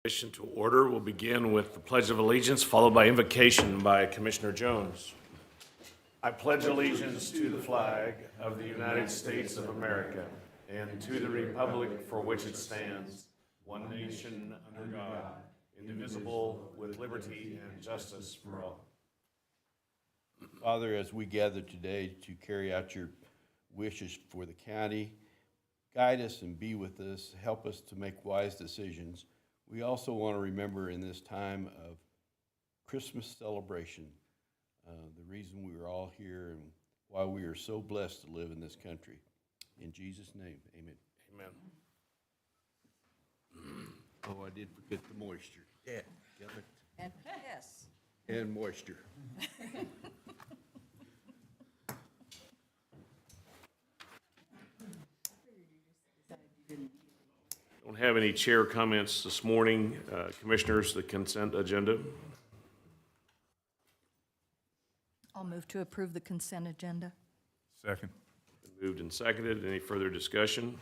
Commission to order. We'll begin with the Pledge of Allegiance, followed by invocation by Commissioner Jones. I pledge allegiance to the flag of the United States of America and to the republic for which it stands, one nation under God, indivisible, with liberty and justice for all. Father, as we gather today to carry out your wishes for the county, guide us and be with us, help us to make wise decisions. We also want to remember in this time of Christmas celebration, the reason we are all here and why we are so blessed to live in this country. In Jesus' name, amen. Amen. Oh, I did forget the moisture. Yeah, got it. And yes. And moisture. Don't have any chair comments this morning. Commissioners, the consent agenda. I'll move to approve the consent agenda. Second. Been moved and seconded. Any further discussion?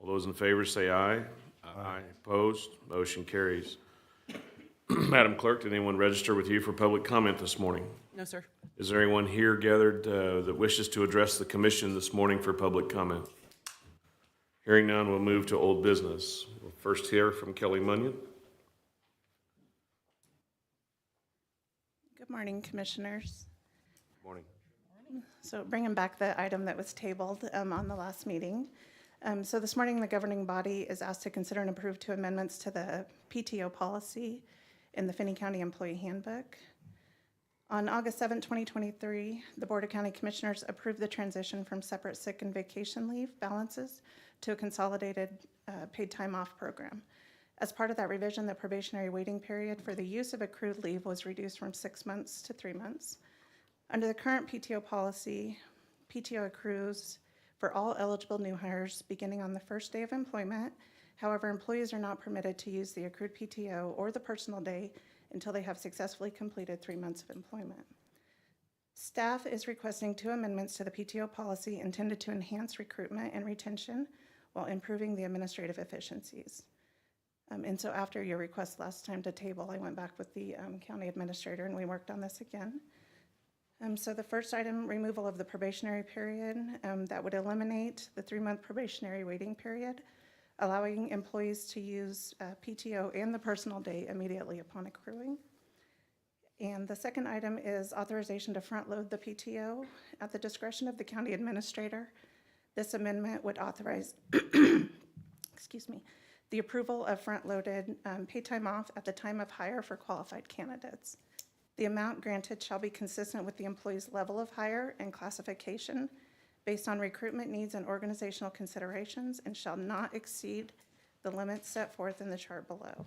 All those in favor say aye. Aye. Opposed? Motion carries. Madam Clerk, did anyone register with you for public comment this morning? No, sir. Is there anyone here gathered that wishes to address the commission this morning for public comment? Hearing none, we'll move to old business. We'll first hear from Kelly Munyon. Good morning, commissioners. Morning. So bringing back the item that was tabled on the last meeting. So this morning, the governing body is asked to consider and approve two amendments to the PTO policy in the Finney County Employee Handbook. On August 7, 2023, the Board of County Commissioners approved the transition from separate sick and vacation leave balances to a consolidated paid time off program. As part of that revision, the probationary waiting period for the use of accrued leave was reduced from 6 months to 3 months. Under the current PTO policy, PTO accrues for all eligible new hires beginning on the first day of employment. However, employees are not permitted to use the accrued PTO or the personal day until they have successfully completed 3 months of employment. Staff is requesting two amendments to the PTO policy intended to enhance recruitment and retention while improving the administrative efficiencies. And so after your request last time to table, I went back with the county administrator and we worked on this again. So the first item, removal of the probationary period, that would eliminate the 3-month probationary waiting period, allowing employees to use PTO and the personal day immediately upon accruing. And the second item is authorization to front load the PTO at the discretion of the county administrator. This amendment would authorize, excuse me, the approval of front-loaded paid time off at the time of hire for qualified candidates. The amount granted shall be consistent with the employee's level of hire and classification based on recruitment needs and organizational considerations and shall not exceed the limits set forth in the chart below.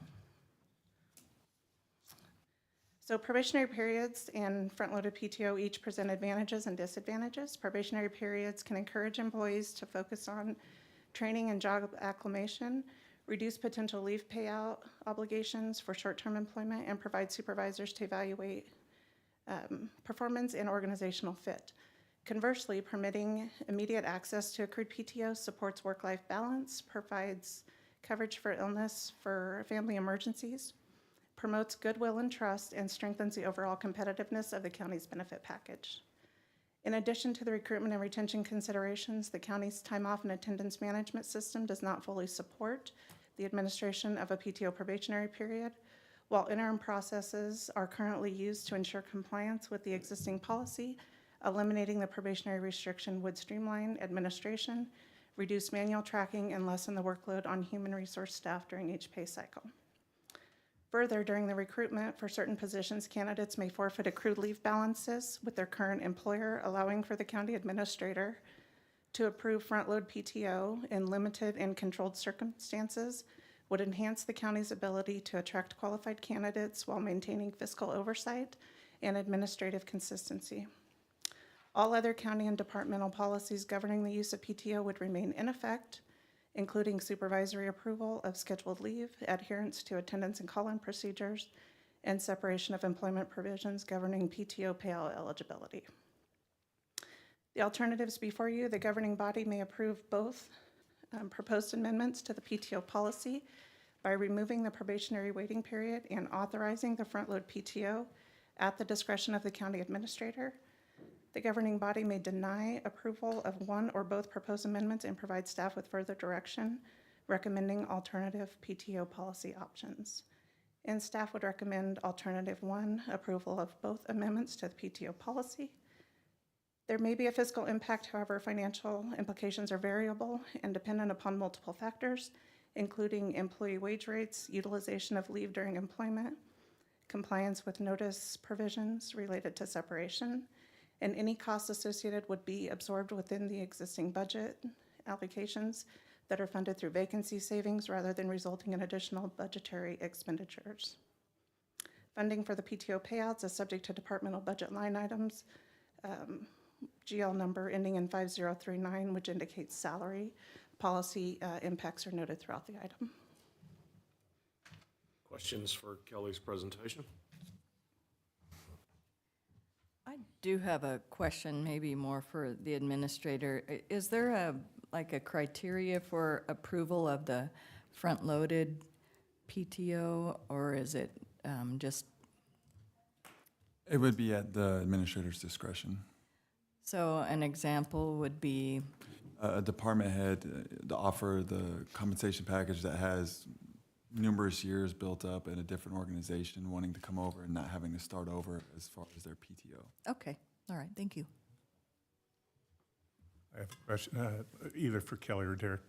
So probationary periods and front-loaded PTO each present advantages and disadvantages. Probationary periods can encourage employees to focus on training and job acclimation, reduce potential leave payout obligations for short-term employment, and provide supervisors to evaluate performance and organizational fit. Conversely, permitting immediate access to accrued PTO supports work-life balance, provides coverage for illness for family emergencies, promotes goodwill and trust, and strengthens the overall competitiveness of the county's benefit package. In addition to the recruitment and retention considerations, the county's time off and attendance management system does not fully support the administration of a PTO probationary period, while interim processes are currently used to ensure compliance with the existing policy. Eliminating the probationary restriction would streamline administration, reduce manual tracking, and lessen the workload on human resource staff during each pay cycle. Further, during the recruitment for certain positions, candidates may forfeit accrued leave balances with their current employer, allowing for the county administrator to approve front-load PTO in limited and controlled circumstances would enhance the county's ability to attract qualified candidates while maintaining fiscal oversight and administrative consistency. All other county and departmental policies governing the use of PTO would remain in effect, including supervisory approval of scheduled leave, adherence to attendance and call-in procedures, and separation of employment provisions governing PTO payout eligibility. The alternatives before you, the governing body may approve both proposed amendments to the PTO policy by removing the probationary waiting period and authorizing the front-load PTO at the discretion of the county administrator. The governing body may deny approval of one or both proposed amendments and provide staff with further direction, recommending alternative PTO policy options. And staff would recommend alternative 1, approval of both amendments to the PTO policy. There may be a fiscal impact, however, financial implications are variable and dependent upon multiple factors, including employee wage rates, utilization of leave during employment, compliance with notice provisions related to separation, and any costs associated would be absorbed within the existing budget allocations that are funded through vacancy savings rather than resulting in additional budgetary expenditures. Funding for the PTO payouts is subject to departmental budget line items, GL number ending in 5039, which indicates salary. Policy impacts are noted throughout the item. Questions for Kelly's presentation? I do have a question, maybe more for the administrator. Is there a criteria for approval of the front-loaded PTO, or is it just, It would be at the administrator's discretion. so an example would be, A department head to offer the compensation package that has numerous years built up in a different organization, wanting to come over and not having to start over as far as their PTO. okay, all right, thank you. I have a question, either for Kelly or Derek.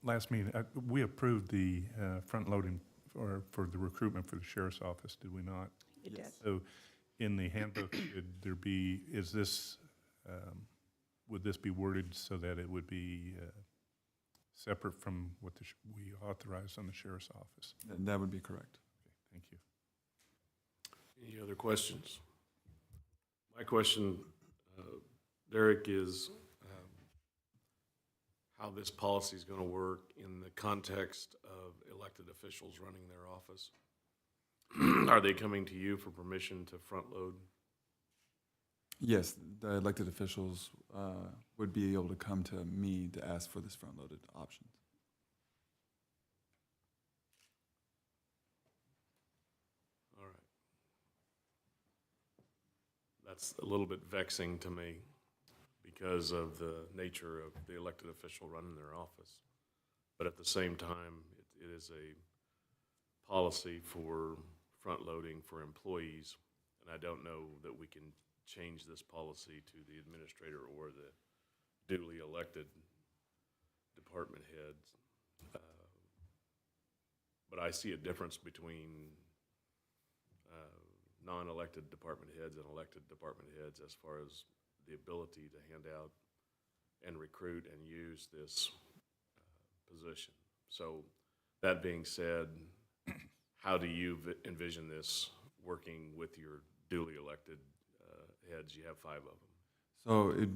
Last meeting, we approved the front-loading for the recruitment for the sheriff's office, did we not? You did. So in the handbook, would there be, would this be worded so that it would be separate from what we authorized on the sheriff's office? That would be correct. Okay, thank you. Any other questions? My question, Derek, is how this policy is going to work in the context of elected officials running their office. Are they coming to you for permission to front load? Yes, the elected officials would be able to come to me to ask for this front-loaded option. All right. That's a little bit vexing to me because of the nature of the elected official running their office. But at the same time, it is a policy for front-loading for employees, and I don't know that we can change this policy to the administrator or the duly elected department heads. But I see a difference between non-elected department heads and elected department heads as far as the ability to hand out and recruit and use this position. So that being said, how do you envision this working with your duly elected heads? You have 5 of them. So it'd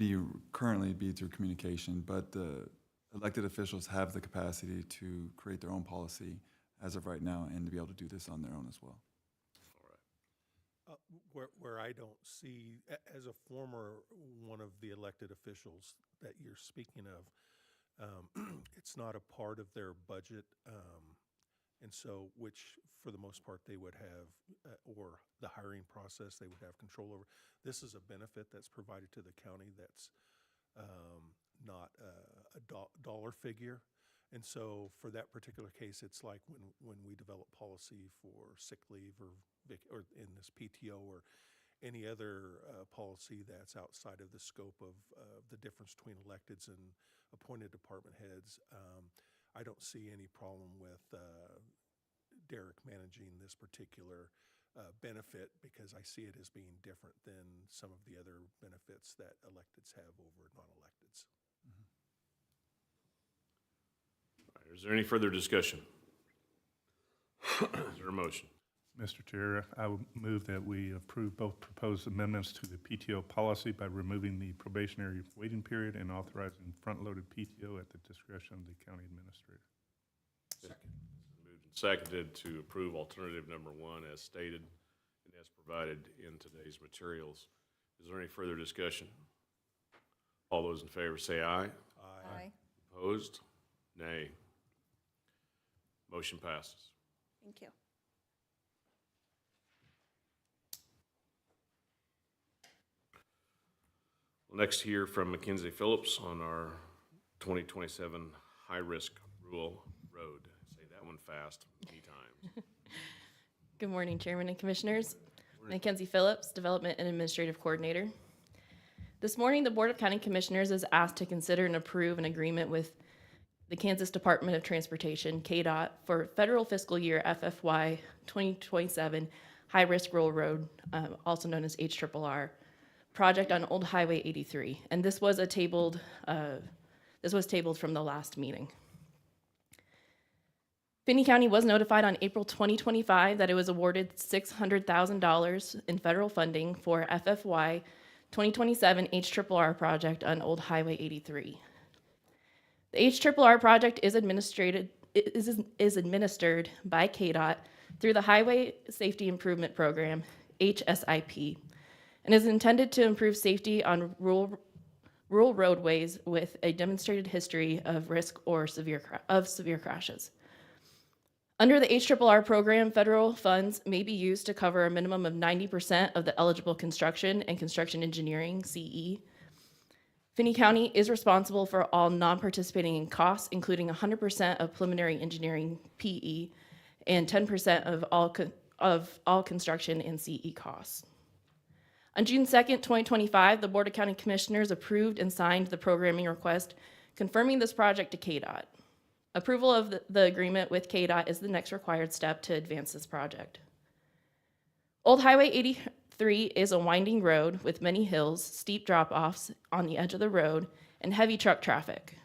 currently be through communication, but the elected officials have the capacity to create their own policy as of right now and to be able to do this on their own as well. All right. Where I don't see, as a former one of the elected officials that you're speaking of, it's not a part of their budget, and so, which for the most part they would have, or the hiring process they would have control over. This is a benefit that's provided to the county that's not a dollar figure. And so for that particular case, it's like when we develop policy for sick leave or in this PTO or any other policy that's outside of the scope of the difference between electeds and appointed department heads. I don't see any problem with Derek managing this particular benefit because I see it as being different than some of the other benefits that electeds have over non-electeds. All right. Is there any further discussion? Is there a motion? Mr. Chair, I would move that we approve both proposed amendments to the PTO policy by removing the probationary waiting period and authorizing front-loaded PTO at the discretion of the county administrator. Second. Moved and seconded to approve alternative number 1 as stated and as provided in today's materials. Is there any further discussion? All those in favor say aye. Aye. Opposed? Nay. Motion passes. Thank you. We'll next hear from Mackenzie Phillips on our 2027 high-risk rural road. Say that one fast, many times. Good morning, Chairman and Commissioners. Mackenzie Phillips, Development and Administrative Coordinator. This morning, the Board of County Commissioners is asked to consider and approve an agreement with the Kansas Department of Transportation, KDOT, for federal fiscal year FFY 2027 high-risk rural road, also known as HRRR, project on Old Highway 83. And this was tabled from the last meeting. Finney County was notified on April 2025 that it was awarded $600,000 in federal funding for FFY 2027 HRRR project on Old Highway 83. The HRRR project is administered by KDOT through the Highway Safety Improvement Program, HSIP, and is intended to improve safety on rural roadways with a demonstrated history of risk or severe crashes. Under the HRRR program, federal funds may be used to cover a minimum of 90% of the eligible construction and construction engineering, CE. Finney County is responsible for all non-participating in costs, including 100% of preliminary engineering, PE, and 10% of all construction and CE costs. On June 2nd, 2025, the Board of County Commissioners approved and signed the programming request confirming this project to KDOT. Approval of the agreement with KDOT is the next required step to advance this project. Old Highway 83 is a winding road with many hills, steep drop-offs on the edge of the road, and heavy truck traffic.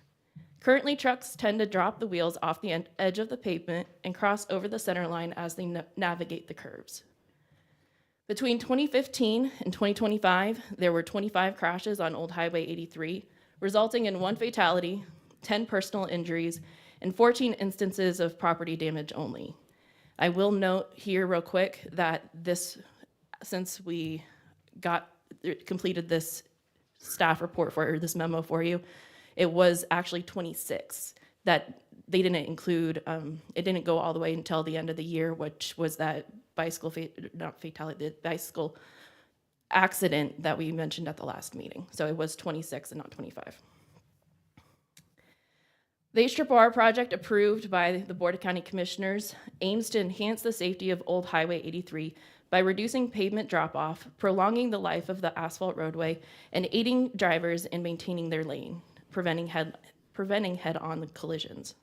Currently, trucks tend to drop the wheels off the edge of the pavement and cross over the center line as they navigate the curves. Between 2015 and 2025, there were 25 crashes on Old Highway 83, resulting in 1 fatality, 10 personal injuries, and 14 instances of property damage only. I will note here real quick that since we completed this staff report or this memo for you, it was actually 26 that they didn't include. It didn't go all the way until the end of the year, which was that the bicycle accident that we mentioned at the last meeting. So it was 26 and not 25. The HRRR project approved by the Board of County Commissioners aims to enhance the safety of Old Highway 83 by reducing pavement drop-off, prolonging the life of the asphalt roadway, and aiding drivers in maintaining their lane, preventing head-on collisions.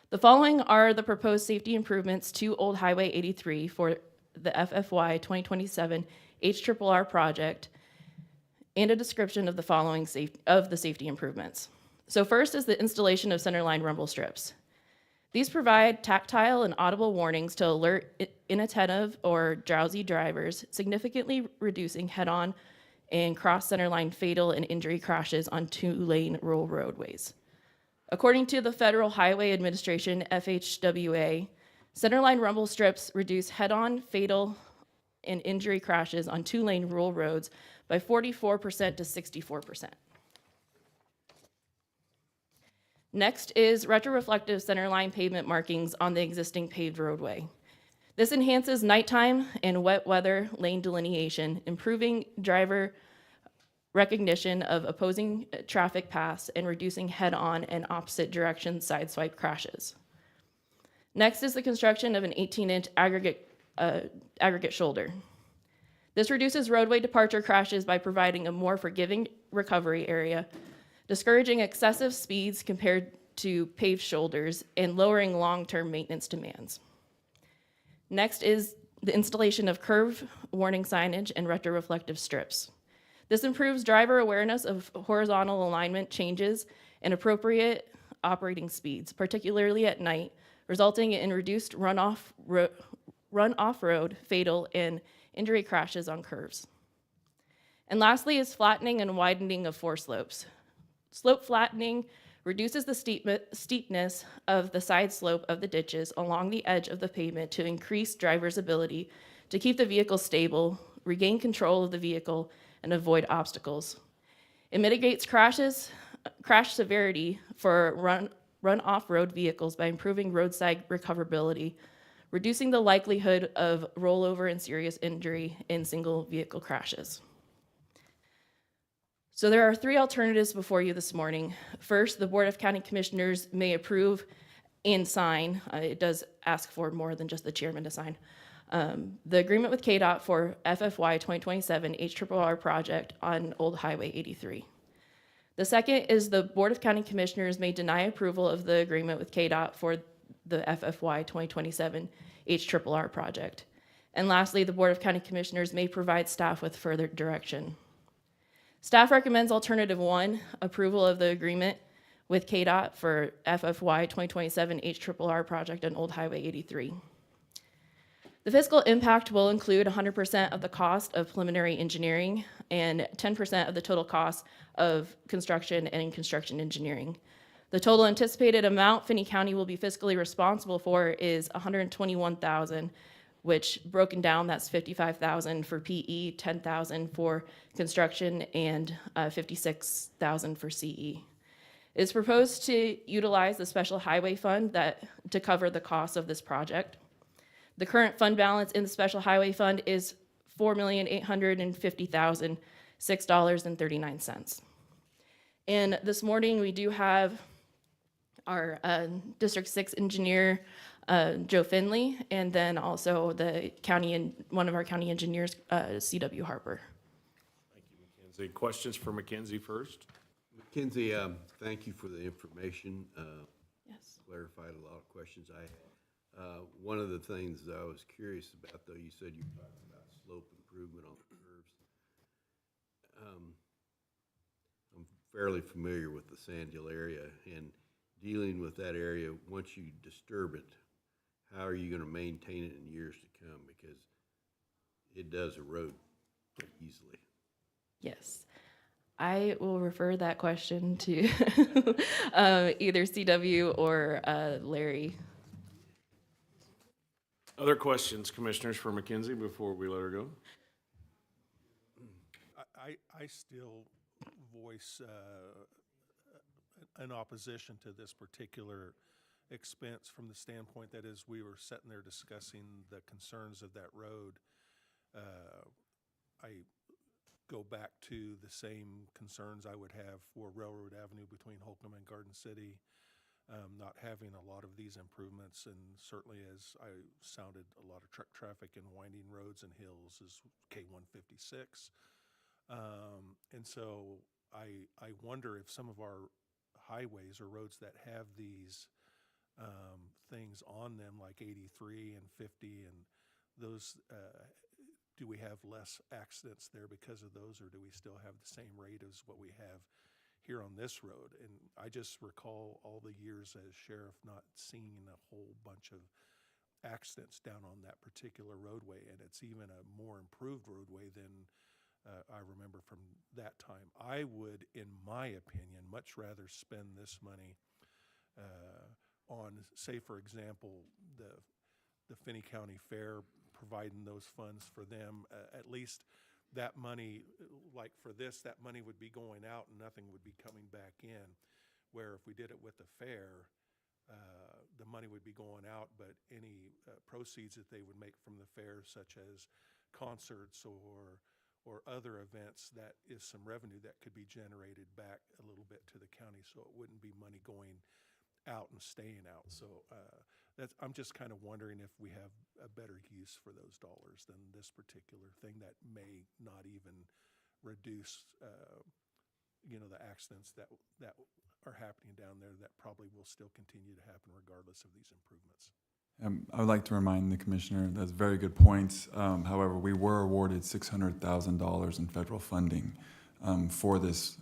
The following are the proposed safety improvements to Old Highway 83 for the FFY 2027 HRRR project, and a description of the following the safety improvements. So first is the installation of centerline rumble strips. These provide tactile and audible warnings to alert inattentive or drowsy drivers, significantly reducing head-on and cross-centerline fatal and injury crashes on 2-lane rural roadways. According to the Federal Highway Administration, FHWA, centerline rumble strips reduce head-on, fatal, and injury crashes on 2-lane rural roads by 44% to 64%. Next is retroreflective centerline pavement markings on the existing paved roadway. This enhances nighttime and wet weather lane delineation, improving driver recognition of opposing traffic paths and reducing head-on and opposite direction sideswipe crashes. Next is the construction of an 18-inch aggregate shoulder. This reduces roadway departure crashes by providing a more forgiving recovery area, discouraging excessive speeds compared to paved shoulders, and lowering long-term maintenance demands. Next is the installation of curve warning signage and retroreflective strips. This improves driver awareness of horizontal alignment changes and appropriate operating speeds, particularly at night, resulting in reduced run-off-road fatal and injury crashes on curves. And lastly is flattening and widening of foreslopes. Slope flattening reduces the steepness of the side slope of the ditches along the edge of the pavement to increase drivers' ability to keep the vehicle stable, regain control of the vehicle, and avoid obstacles. It mitigates crash severity for run off-road vehicles by improving roadside recoverability, reducing the likelihood of rollover and serious injury in single vehicle crashes. So there are three alternatives before you this morning. First, the Board of County Commissioners may approve and sign. It does ask for more than just the chairman to sign. The agreement with KDOT for FFY 2027 HRRR project on Old Highway 83. The second is the Board of County Commissioners may deny approval of the agreement with KDOT for the FFY 2027 HRRR project. And lastly, the Board of County Commissioners may provide staff with further direction. Staff recommends alternative 1, approval of the agreement with KDOT for FFY 2027 HRRR project on Old Highway 83. The fiscal impact will include 100% of the cost of preliminary engineering and 10% of the total cost of construction and construction engineering. The total anticipated amount Finney County will be fiscally responsible for is $121,000, which broken down, that's $55,000 for PE, $10,000 for construction, and $56,000 for CE. It is proposed to utilize the special highway fund to cover the cost of this project. The current fund balance in the special highway fund is $4,850,006.39. And this morning we do have our District 6 engineer, Joe Finley, and then also the county and one of our county engineers, C.W. Harper. Thank you, Mackenzie. Questions for Mackenzie first? Mackenzie, thank you for the information. Yes. Clarified a lot of questions I had. One of the things I was curious about, though, you said you were talking about slope improvement on the curves. I'm fairly familiar with the Sand Hill area, and dealing with that area, once you disturb it, how are you going to maintain it in years to come? Because it does erode pretty easily. Yes. I will refer that question to either CW or Larry. Other questions, commissioners, for Mackenzie before we let her go? I still voice an opposition to this particular expense from the standpoint that as we were sitting there discussing the concerns of that road, I go back to the same concerns I would have for Railroad Avenue between Holcomb and Garden City, not having a lot of these improvements, and certainly as I sounded a lot of truck traffic and winding roads and hills is K-156. And so I wonder if some of our highways or roads that have these things on them, like 83 and 50, and those, do we have less accidents there because of those, or do we still have the same rate as what we have here on this road? And I just recall all the years as sheriff not seeing a whole bunch of accidents down on that particular roadway, and it's even a more improved roadway than I remember from that time. I would, in my opinion, much rather spend this money on, say, for example, the Finney County Fair, providing those funds for them. At least that money, like for this, that money would be going out and nothing would be coming back in. Where if we did it with the fair, the money would be going out, but any proceeds that they would make from the fair, such as concerts or other events, that is some revenue that could be generated back a little bit to the county, so it wouldn't be money going out and staying out. So I'm just kind of wondering if we have a better use for those dollars than this particular thing that may not even reduce, the accidents that are happening down there that probably will still continue to happen regardless of these improvements. I would like to remind the commissioner, that's very good points. However, we were awarded $600,000 in federal funding for this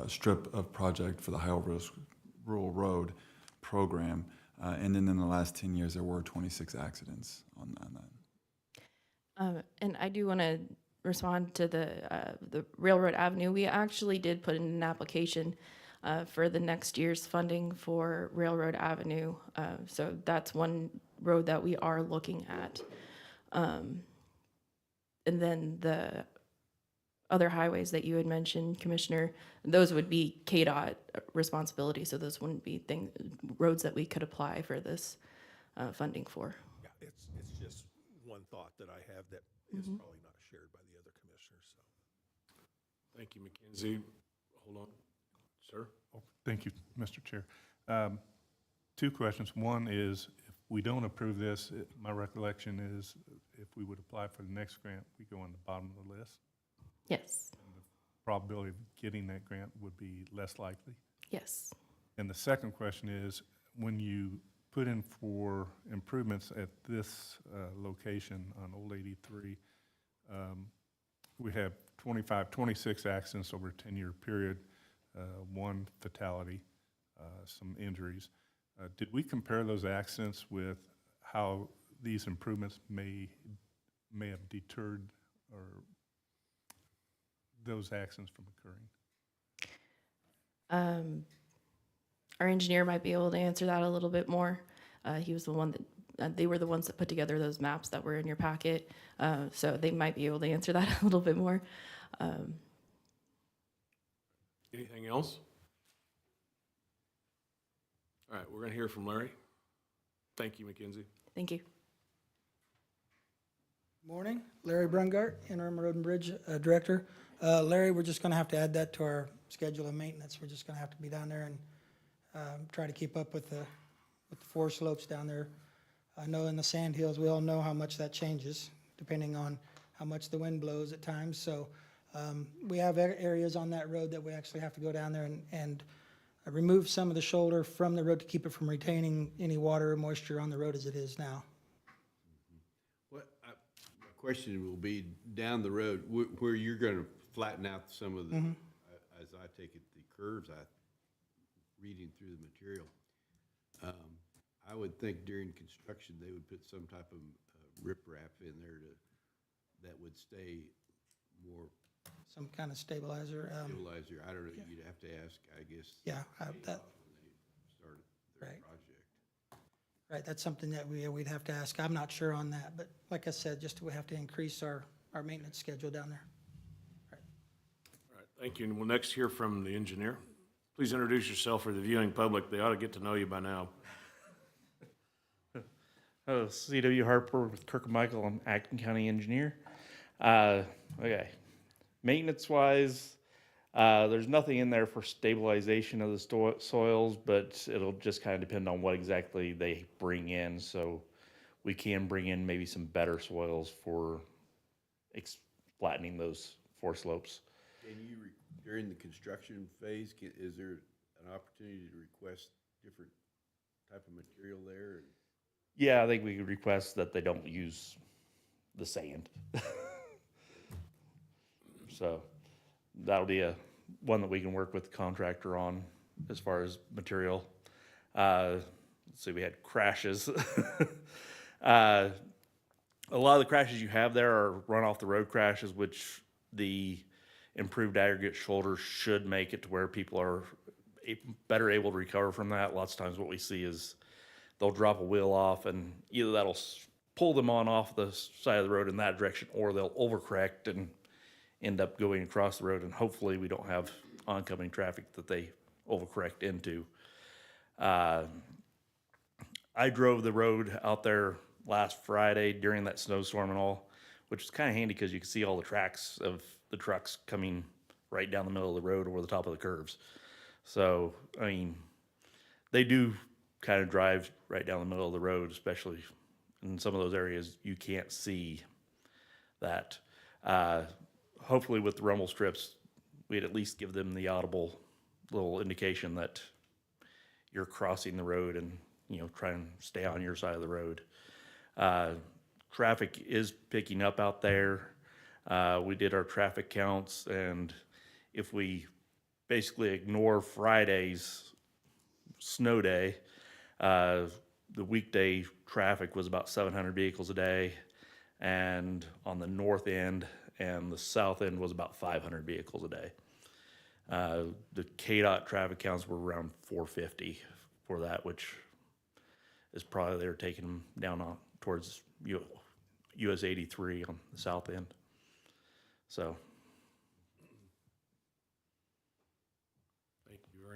strip of project for the Ohio Rural Road program. And then in the last 10 years, there were 26 accidents on that. And I do want to respond to the Railroad Avenue. We actually did put in an application for the next year's funding for Railroad Avenue. So that's one road that we are looking at. And then the other highways that you had mentioned, Commissioner, those would be KDOT responsibility, so those wouldn't be roads that we could apply for this funding for. Yeah, it's just one thought that I have that is probably not shared by the other commissioners, so. Thank you, Mackenzie. Hold on, sir. Oh, thank you, Mr. Chair. Two questions. One is, if we don't approve this, my recollection is if we would apply for the next grant, we go on the bottom of the list. Yes, Probability of getting that grant would be less likely. yes. And the second question is, when you put in for improvements at this location on Old 83, we have 26 accidents over a 10-year period, one fatality, some injuries. Did we compare those accidents with how these improvements may have deterred or those accidents from occurring? Our engineer might be able to answer that a little bit more. He was the one that, they were the ones that put together those maps that were in your packet. So they might be able to answer that a little bit more. Anything else? All right, we're going to hear from Larry. Thank you, Mackenzie. Thank you. Morning, Larry Brungart, Interim Road and Bridge Director. Larry, we're just gonna have to add that to our schedule of maintenance. We're just gonna have to be down there and try to keep up with the four slopes down there. I know in the sand hills, we all know how much that changes depending on how much the wind blows at times. So we have areas on that road that we actually have to go down there and remove some of the shoulder from the road to keep it from retaining any water or moisture on the road as it is now. My question will be down the road, where you're gonna flatten out some of the, as I take it, the curves, reading through the material. I would think during construction, they would put some type of riprap in there that would stay more Some kind of stabilizer. stabilizer. I don't know, you'd have to ask, I guess. Yeah, that, when they start their Right. project. right, that's something that we'd have to ask. I'm not sure on that, but like I said, just we have to increase our maintenance schedule down there. All right, thank you. And we'll next hear from the engineer. Please introduce yourself for the viewing public. They ought to get to know you by now. C.W. Harper with Kirk and Michael. I'm acting county engineer. Okay. Maintenance-wise, there's nothing in there for stabilization of the soils, but it'll just kind of depend on what exactly they bring in. So we can bring in maybe some better soils for flattening those four slopes. Can you, during the construction phase, is there an opportunity to request different type of material there? Yeah, I think we could request that they don't use the sand. So that'll be one that we can work with the contractor on as far as material. Let's see, we had crashes. A lot of the crashes you have there are run off the road crashes, which the improved aggregate shoulders should make it to where people are better able to recover from that. Lots of times what we see is they'll drop a wheel off and either that'll pull them on off the side of the road in that direction, or they'll overcorrect and end up going across the road, and hopefully we don't have oncoming traffic that they overcorrect into. I drove the road out there last Friday during that snowstorm and all, which is kind of handy because you can see all the tracks of the trucks coming right down the middle of the road over the top of the curves. So, I mean, they do kind of drive right down the middle of the road, especially in some of those areas you can't see that. Hopefully with the rumble strips, we'd at least give them the audible little indication that you're crossing the road and, you know, try and stay on your side of the road. Traffic is picking up out there. We did our traffic counts, and if we basically ignore Friday's snow day, the weekday traffic was about 700 vehicles a day, and on the north end and the south end was about 500 vehicles a day. The KDOT traffic counts were around 450 for that, which is probably they're taking them down on towards US 83 on the south end. So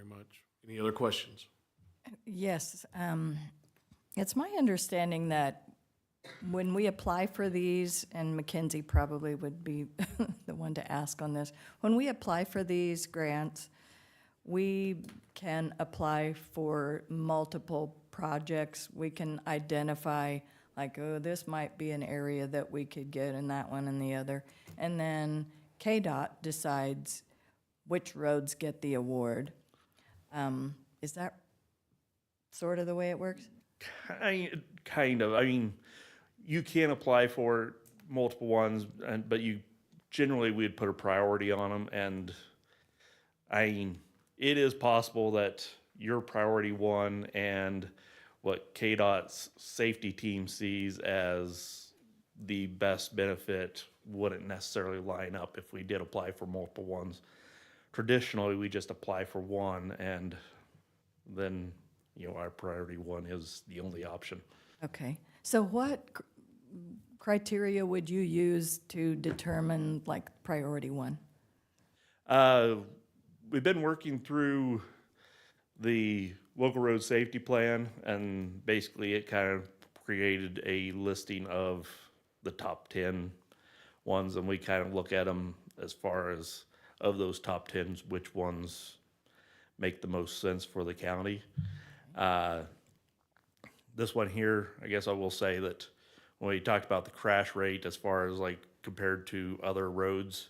very much. Any other questions? Yes, it's my understanding that when we apply for these, and Mackenzie probably would be the one to ask on this, when we apply for these grants, we can apply for multiple projects. We can identify, like, oh, this might be an area that we could get, and that one and the other. And then KDOT decides which roads get the award. Is that sort of the way it works? Kind of. I mean, you can apply for multiple ones, but generally we'd put a priority on them. And I mean, it is possible that your priority one and what KDOT's safety team sees as the best benefit wouldn't necessarily line up if we did apply for multiple ones. Traditionally, we just apply for one, and then, our priority one is the only option. Okay, so what criteria would you use to determine, like, priority one? We've been working through the local road safety plan, and basically it kind of created a listing of the top 10 ones, and we kind of look at them as far as, of those top 10s, which ones make the most sense for the county. This one here, I guess I will say that when we talked about the crash rate as far as like compared to other roads,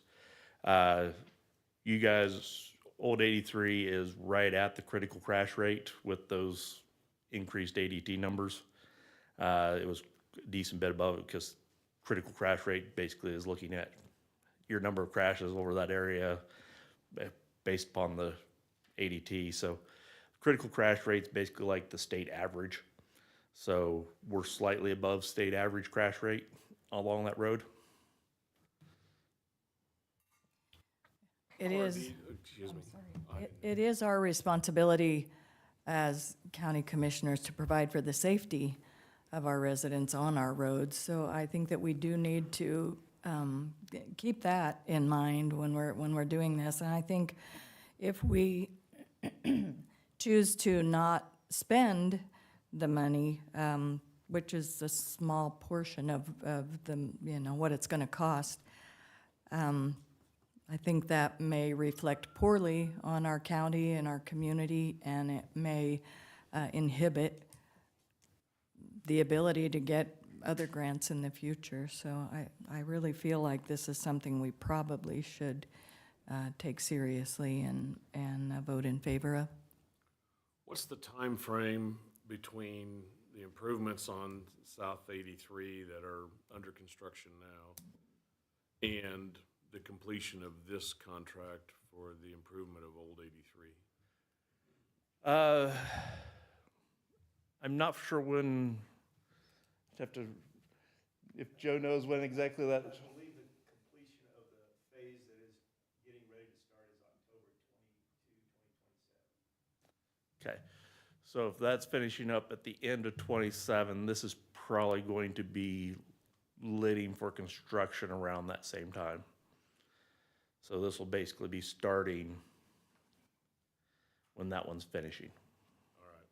you guys, Old 83 is right at the critical crash rate with those increased ADT numbers. It was a decent bit above it because critical crash rate basically is looking at your number of crashes over that area based upon the ADT. So critical crash rate is basically like the state average. So we're slightly above state average crash rate along that road. It is. Excuse me. It is our responsibility as county commissioners to provide for the safety of our residents on our roads. So I think that we do need to keep that in mind when we're doing this. And I think if we choose to not spend the money, which is a small portion of the, what it's going to cost, I think that may reflect poorly on our county and our community, and it may inhibit the ability to get other grants in the future. So I really feel like this is something we probably should take seriously and vote in favor of. What's the time frame between the improvements on South 83 that are under construction now and the completion of this contract for the improvement of Old 83? I'm not sure when, if Joe knows when exactly that. I believe the completion of the phase that is getting ready to start is October 22, 2027. Okay, so if that's finishing up at the end of 27, this is probably going to be lidding for construction around that same time. So this will basically be starting when that one's finishing. All right.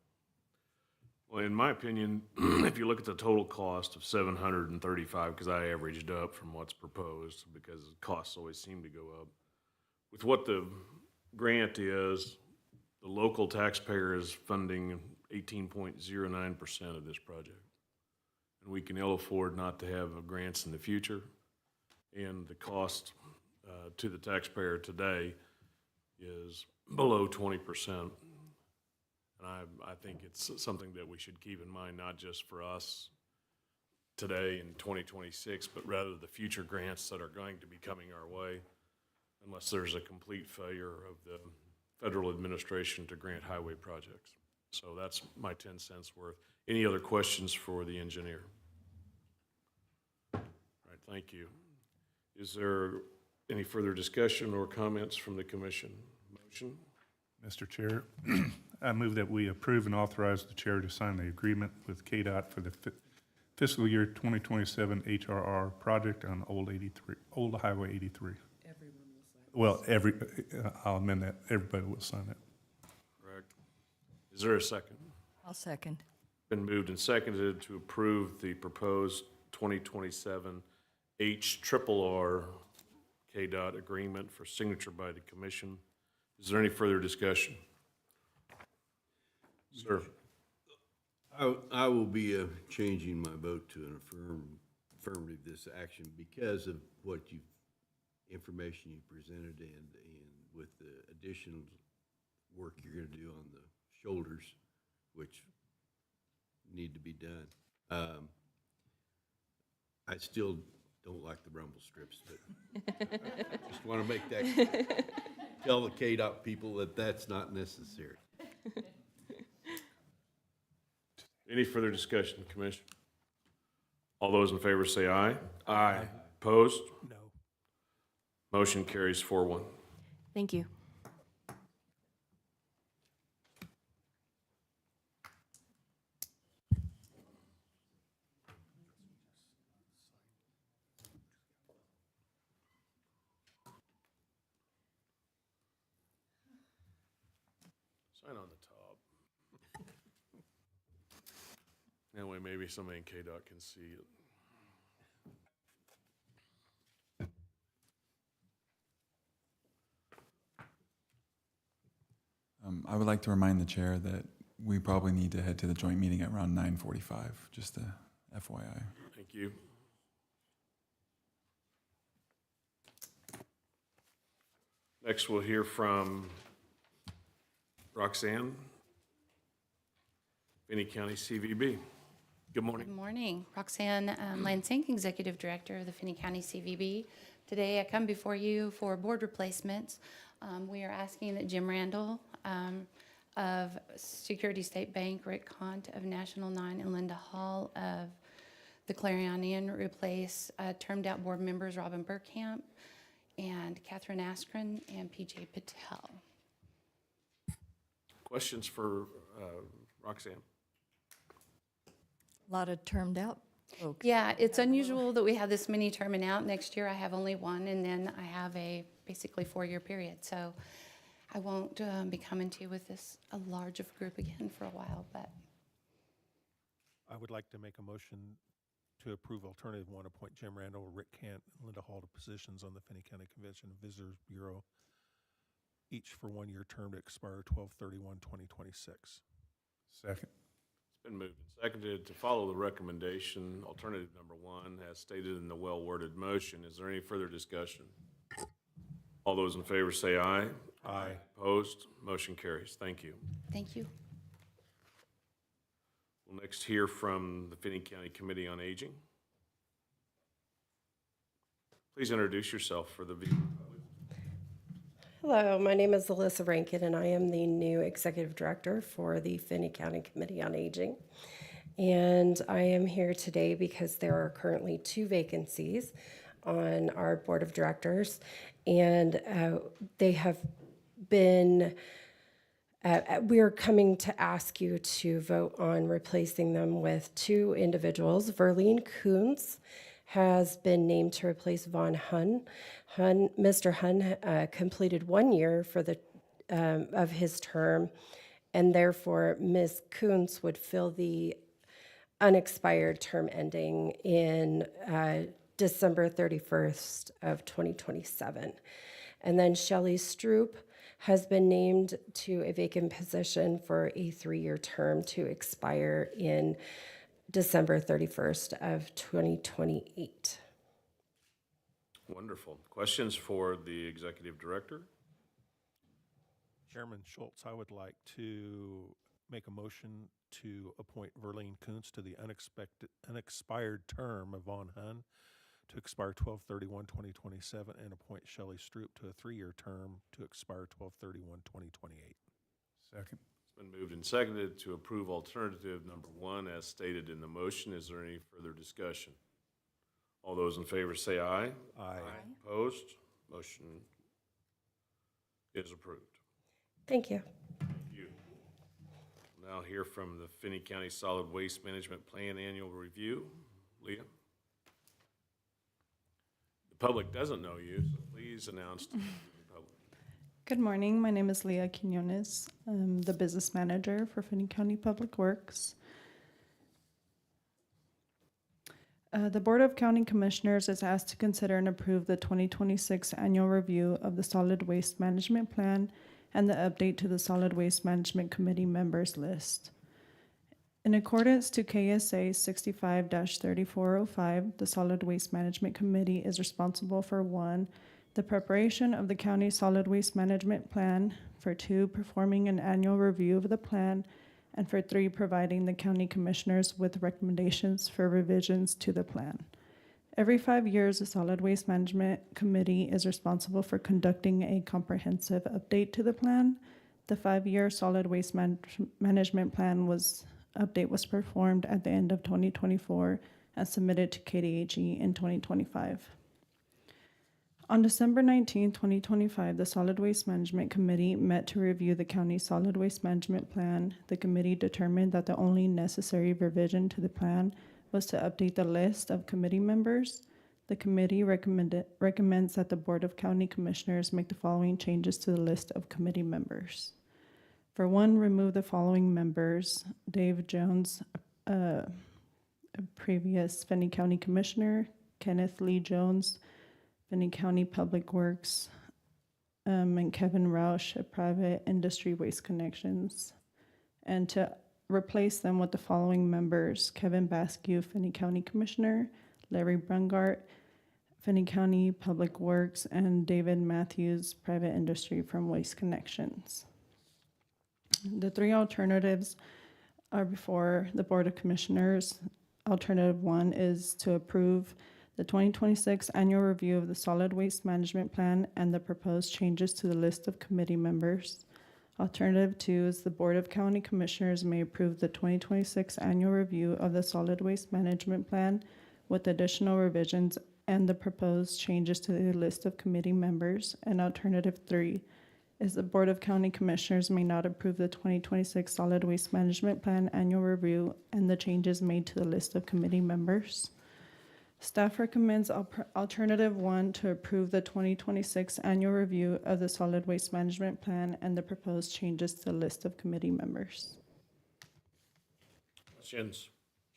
Well, in my opinion, if you look at the total cost of $735, because I averaged up from what's proposed, because costs always seem to go up, with what the grant is, the local taxpayer is funding 18.09% of this project. And we can ill afford not to have grants in the future. And the cost to the taxpayer today is below 20%. And I think it's something that we should keep in mind, not just for us today in 2026, but rather the future grants that are going to be coming our way, unless there's a complete failure of the federal administration to grant highway projects. So that's my 10 cents worth. Any other questions for the engineer? All right, thank you. Is there any further discussion or comments from the commission? Motion? Mr. Chair, I move that we approve and authorize the chair to sign the agreement with KDOT for the fiscal year 2027 HRR project on Old Highway 83. Everyone will sign it. Well, I'll amend that. Everybody will sign it. Is there a second? I'll second. Been moved and seconded to approve the proposed 2027 HRRR KDOT agreement for signature by the commission. Is there any further discussion? Sir? I will be changing my vote to an affirmative this action because of what information you presented and with the additional work you're gonna do on the shoulders, which need to be done. I still don't like the rumble strips, but just wanna make that, tell the KDOT people that that's not necessary. Any further discussion, Commission? All those in favor say aye. Aye. Opposed? No. Motion carries 4-1. Thank you. Sign on the top. That way maybe somebody in KDOT can see it. I would like to remind the chair that we probably need to head to the joint meeting at around 9:45, just a FYI. Thank you. Next, we'll hear from Roxanne, Finney County CVB. Good morning. Good morning. Roxanne Lansing, Executive Director of the Finney County CVB. Today I come before you for board replacements. We are asking that Jim Randall of Security State Bank, Rick Hunt of National 9, and Linda Hall of the Clarionian replace termed out board members Robin Burkamp and Catherine Askren and PJ Patel. Questions for Roxanne? A lot of termed out folks. Yeah, it's unusual that we have this many terming out. Next year I have only one, and then I have a basically 4-year period. So I won't be coming to you with a large of a group again for a while, but I would like to make a motion to approve alternative 1, appoint Jim Randall, Rick Cant, and Linda Hall to positions on the Finney County Convention and Visitors Bureau, each for 1-year term to expire 12/31/2026. Second. It's been moved and seconded to follow the recommendation, alternative number 1, as stated in the well-worded motion. Is there any further discussion? All those in favor say aye. Aye. Opposed? Motion carries. Thank you. thank you. We'll next hear from the Finney County Committee on Aging. Please introduce yourself for the viewing public. Hello, my name is Alyssa Rankin, and I am the new Executive Director for the Finney County Committee on Aging. And I am here today because there are currently 2 vacancies on our Board of Directors, and they have been, we are coming to ask you to vote on replacing them with 2 individuals. Verlene Coons has been named to replace Von Hun. Mr. Hun completed 1 year for the of his term, and therefore Ms. Coons would fill the unexpired term ending in December 31st of 2027. And then Shelley Stroop has been named to a vacant position for a 3-year term to expire in December 31st of 2028. Wonderful. Questions for the Executive Director? Chairman Schultz, I would like to make a motion to appoint Verlene Kuntz to the unexpired term of Von Hun to expire 12/31/2027, and appoint Shelley Stroop to a 3-year term to expire 12/31/2028. Second. It's been moved and seconded to approve alternative number 1 as stated in the motion. Is there any further discussion? All those in favor say aye. Aye. Opposed? Motion is approved. Thank you. Thank you. We'll now hear from the Finney County Solid Waste Management Plan Annual Review. Leah? The public doesn't know you, so please announce to the public. Good morning. My name is Leah Quinones. I'm the business manager for Finney County Public Works. The Board of County Commissioners is asked to consider and approve the 2026 annual review of the Solid Waste Management Plan and the update to the Solid Waste Management Committee members list. In accordance to KSA 65-3405, the Solid Waste Management Committee is responsible for 1, the preparation of the county solid waste management plan, for 2, performing an annual review of the plan, and for 3, providing the county commissioners with recommendations for revisions to the plan. Every 5 years, the Solid Waste Management Committee is responsible for conducting a comprehensive update to the plan. The 5-year Solid Waste Management Plan update was performed at the end of 2024 and submitted to KDHE in 2025. On December 19, 2025, the Solid Waste Management Committee met to review the county's solid waste management plan. The committee determined that the only necessary revision to the plan was to update the list of committee members. The committee recommends that the Board of County Commissioners make the following changes to the list of committee members. For 1, remove the following members: Dave Jones, a previous Finney County Commissioner; Kenneth Lee Jones, Finney County Public Works, and Kevin Roush, a private industry Waste Connections. And to replace them with the following members: Kevin Baskew, Finney County Commissioner; Larry Brungart, Finney County Public Works; and David Matthews, private industry from Waste Connections. The 3 alternatives are before the Board of Commissioners. Alternative 1 is to approve the 2026 annual review of the Solid Waste Management Plan and the proposed changes to the list of committee members. Alternative 2 is the Board of County Commissioners may approve the 2026 annual review of the Solid Waste Management Plan with additional revisions and the proposed changes to the list of committee members. And alternative 3 is the Board of County Commissioners may not approve the 2026 Solid Waste Management Plan annual review and the changes made to the list of committee members. Staff recommends alternative 1 to approve the 2026 annual review of the Solid Waste Management Plan and the proposed changes to the list of committee members. Questions?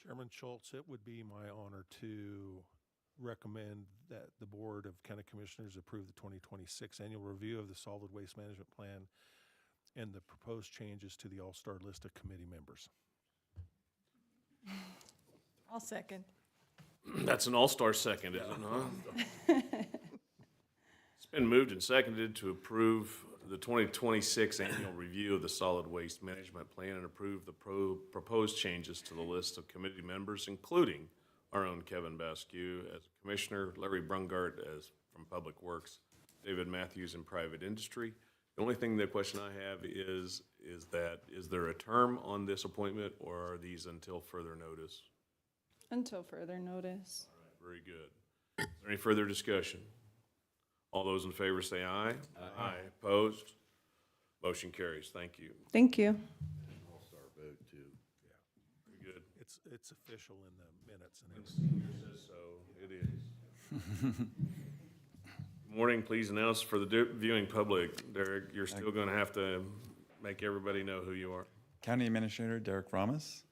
Chairman Schultz, it would be my honor to recommend that the Board of County Commissioners approve the 2026 annual review of the Solid Waste Management Plan and the proposed changes to the all-star list of committee members. I'll second. That's an all-star second, is it not? It's been moved and seconded to approve the 2026 annual review of the Solid Waste Management Plan and approve the proposed changes to the list of committee members, including our own Kevin Baskew as Commissioner, Larry Brungart as from Public Works, David Matthews in Private Industry. The only thing, the question I have is there a term on this appointment, or are these until further notice? Until further notice. All right, very good. Is there any further discussion? All those in favor say aye. Aye. Opposed? Motion carries. Thank you. Thank you. All-star vote too. Very good. It's official in the minutes and everything. So it is. Good morning. Please announce for the viewing public, Derek, you're still going to have to make everybody know who you are. County Administrator Derek Ramos.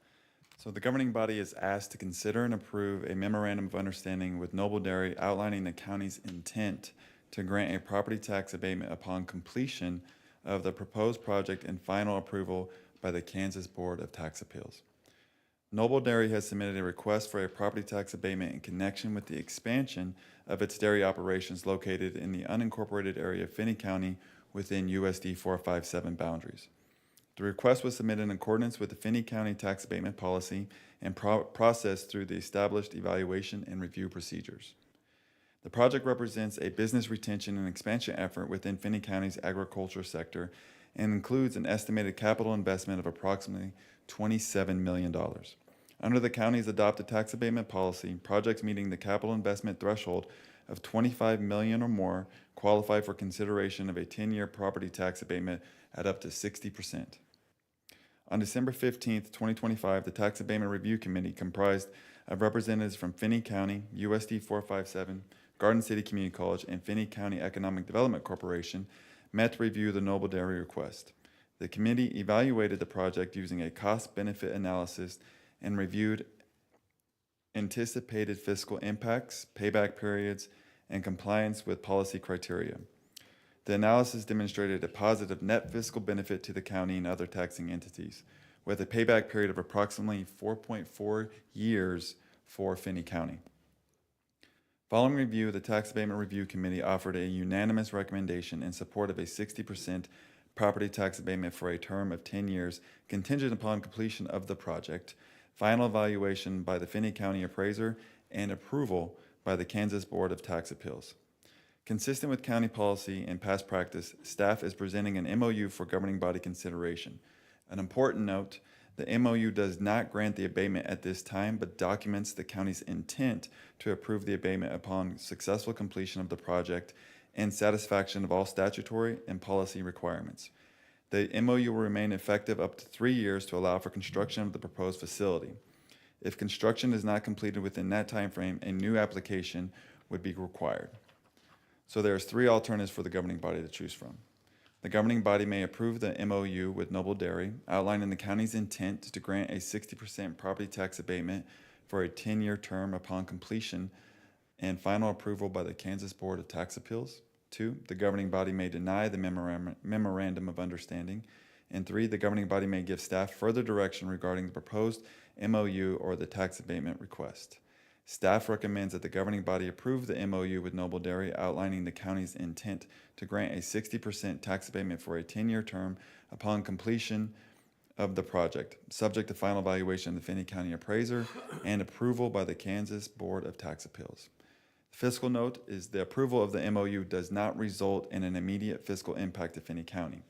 So the governing body is asked to consider and approve a memorandum of understanding with Noble Dairy outlining the county's intent to grant a property tax abatement upon completion of the proposed project and final approval by the Kansas Board of Tax Appeals. Noble Dairy has submitted a request for a property tax abatement in connection with the expansion of its dairy operations located in the unincorporated area of Finney County within USD 457 boundaries. The request was submitted in accordance with the Finney County tax abatement policy and processed through the established evaluation and review procedures. The project represents a business retention and expansion effort within Finney County's agriculture sector and includes an estimated capital investment of approximately $27 million. Under the county's adopted tax abatement policy, projects meeting the capital investment threshold of $25 million or more qualify for consideration of a 10-year property tax abatement at up to 60%. On December 15th, 2025, the Tax Abatement Review Committee, comprised of representatives from Finney County, USD 457, Garden City Community College, and Finney County Economic Development Corporation, met to review the Noble Dairy request. The committee evaluated the project using a cost-benefit analysis and reviewed anticipated fiscal impacts, payback periods, and compliance with policy criteria. The analysis demonstrated a positive net fiscal benefit to the county and other taxing entities, with a payback period of approximately 4.4 years for Finney County. Following review, the Tax Abatement Review Committee offered a unanimous recommendation in support of a 60% property tax abatement for a term of 10 years, contingent upon completion of the project, final evaluation by the Finney County Appraiser, and approval by the Kansas Board of Tax Appeals. Consistent with county policy and past practice, staff is presenting an MOU for governing body consideration. An important note, the MOU does not grant the abatement at this time, but documents the county's intent to approve the abatement upon successful completion of the project and satisfaction of all statutory and policy requirements. The MOU will remain effective up to 3 years to allow for construction of the proposed facility. If construction is not completed within that time frame, a new application would be required. So there's 3 alternatives for the governing body to choose from. The governing body may approve the MOU with Noble Dairy, outlining the county's intent to grant a 60% property tax abatement for a 10-year term upon completion and final approval by the Kansas Board of Tax Appeals. 2, the governing body may deny the memorandum of understanding. And 3, the governing body may give staff further direction regarding the proposed MOU or the tax abatement request. Staff recommends that the governing body approve the MOU with Noble Dairy, outlining the county's intent to grant a 60% tax abatement for a 10-year term upon completion of the project, subject to final evaluation of the Finney County Appraiser and approval by the Kansas Board of Tax Appeals. The fiscal note is the approval of the MOU does not result in an immediate fiscal impact to Finney County.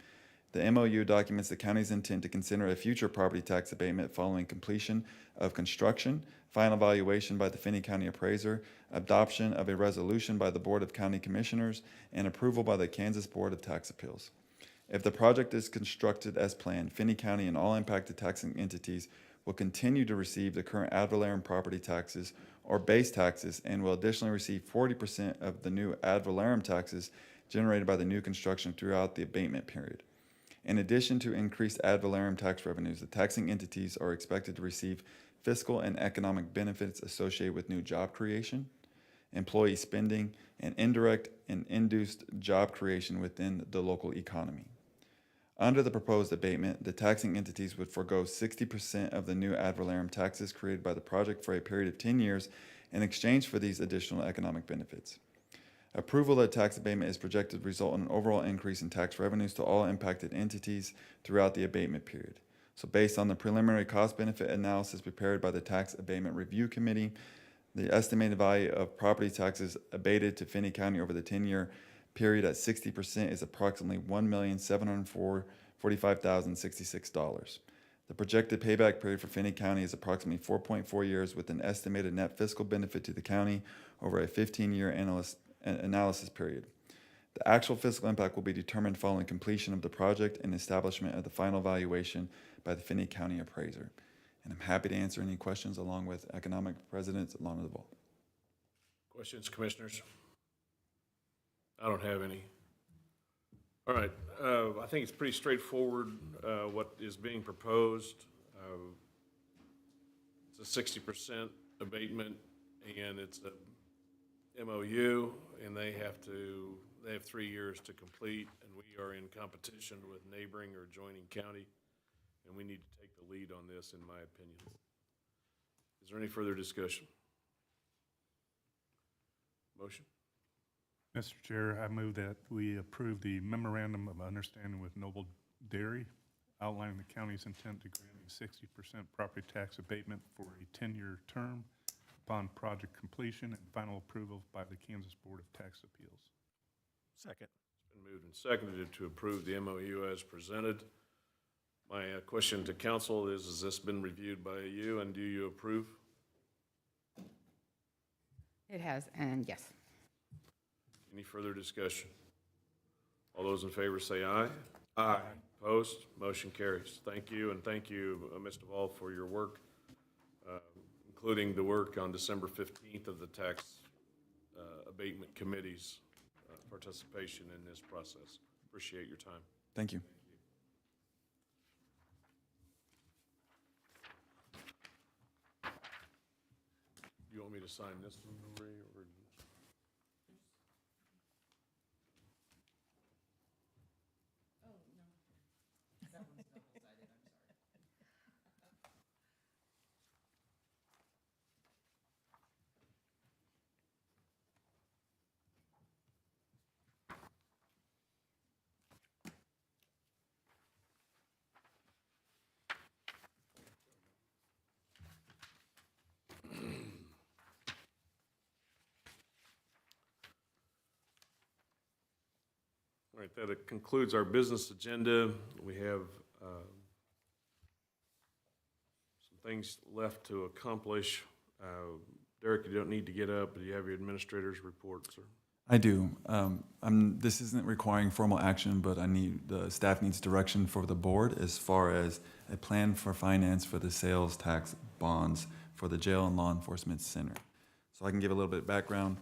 The MOU documents the county's intent to consider a future property tax abatement following completion of construction, final evaluation by the Finney County Appraiser, adoption of a resolution by the Board of County Commissioners, and approval by the Kansas Board of Tax Appeals. If the project is constructed as planned, Finney County and all impacted taxing entities will continue to receive the current ad valorem property taxes or base taxes and will additionally receive 40% of the new ad valorem taxes generated by the new construction throughout the abatement period. In addition to increased ad valorem tax revenues, the taxing entities are expected to receive fiscal and economic benefits associated with new job creation, employee spending, and indirect and induced job creation within the local economy. Under the proposed abatement, the taxing entities would forego 60% of the new ad valorem taxes created by the project for a period of 10 years in exchange for these additional economic benefits. Approval of the tax abatement is projected to result in an overall increase in tax revenues to all impacted entities throughout the abatement period. So based on the preliminary cost-benefit analysis prepared by the Tax Abatement Review Committee, the estimated value of property taxes abated to Finney County over the 10-year period at 60% is approximately $1,745,066. The projected payback period for Finney County is approximately 4.4 years, with an estimated net fiscal benefit to the county over a 15-year analysis period. The actual fiscal impact will be determined following completion of the project and establishment of the final valuation by the Finney County Appraiser. And I'm happy to answer any questions along with Economic President Lana DeVault. Questions, commissioners? I don't have any. All right, I think it's pretty straightforward what is being proposed. It's a 60% abatement, and it's a MOU, and they have 3 years to complete, and we are in competition with neighboring or adjoining county, and we need to take the lead on this, in my opinion. Is there any further discussion? Motion? Mr. Chair, I move that we approve the memorandum of understanding with Noble Dairy, outlining the county's intent to grant a 60% property tax abatement for a 10-year term upon project completion and final approval by the Kansas Board of Tax Appeals. Second. It's been moved and seconded to approve the MOU as presented. My question to council is, has this been reviewed by you, and do you approve? It has, and yes. Any further discussion? All those in favor say aye. Aye. Opposed? Motion carries. Thank you, and thank you, Ms. DeVaul, for your work, including the work on December 15th of the Tax Abatement Committee's participation in this process. Appreciate your time. Thank you. You want me to sign this one, Ray, or? All right, that concludes our business agenda. We have some things left to accomplish. Derek, you don't need to get up, but you have your administrator's report, sir. I do. This isn't requiring formal action, but the staff needs direction for the board as far as a plan for finance for the sales tax bonds for the jail and law enforcement center. So I can give a little bit of background.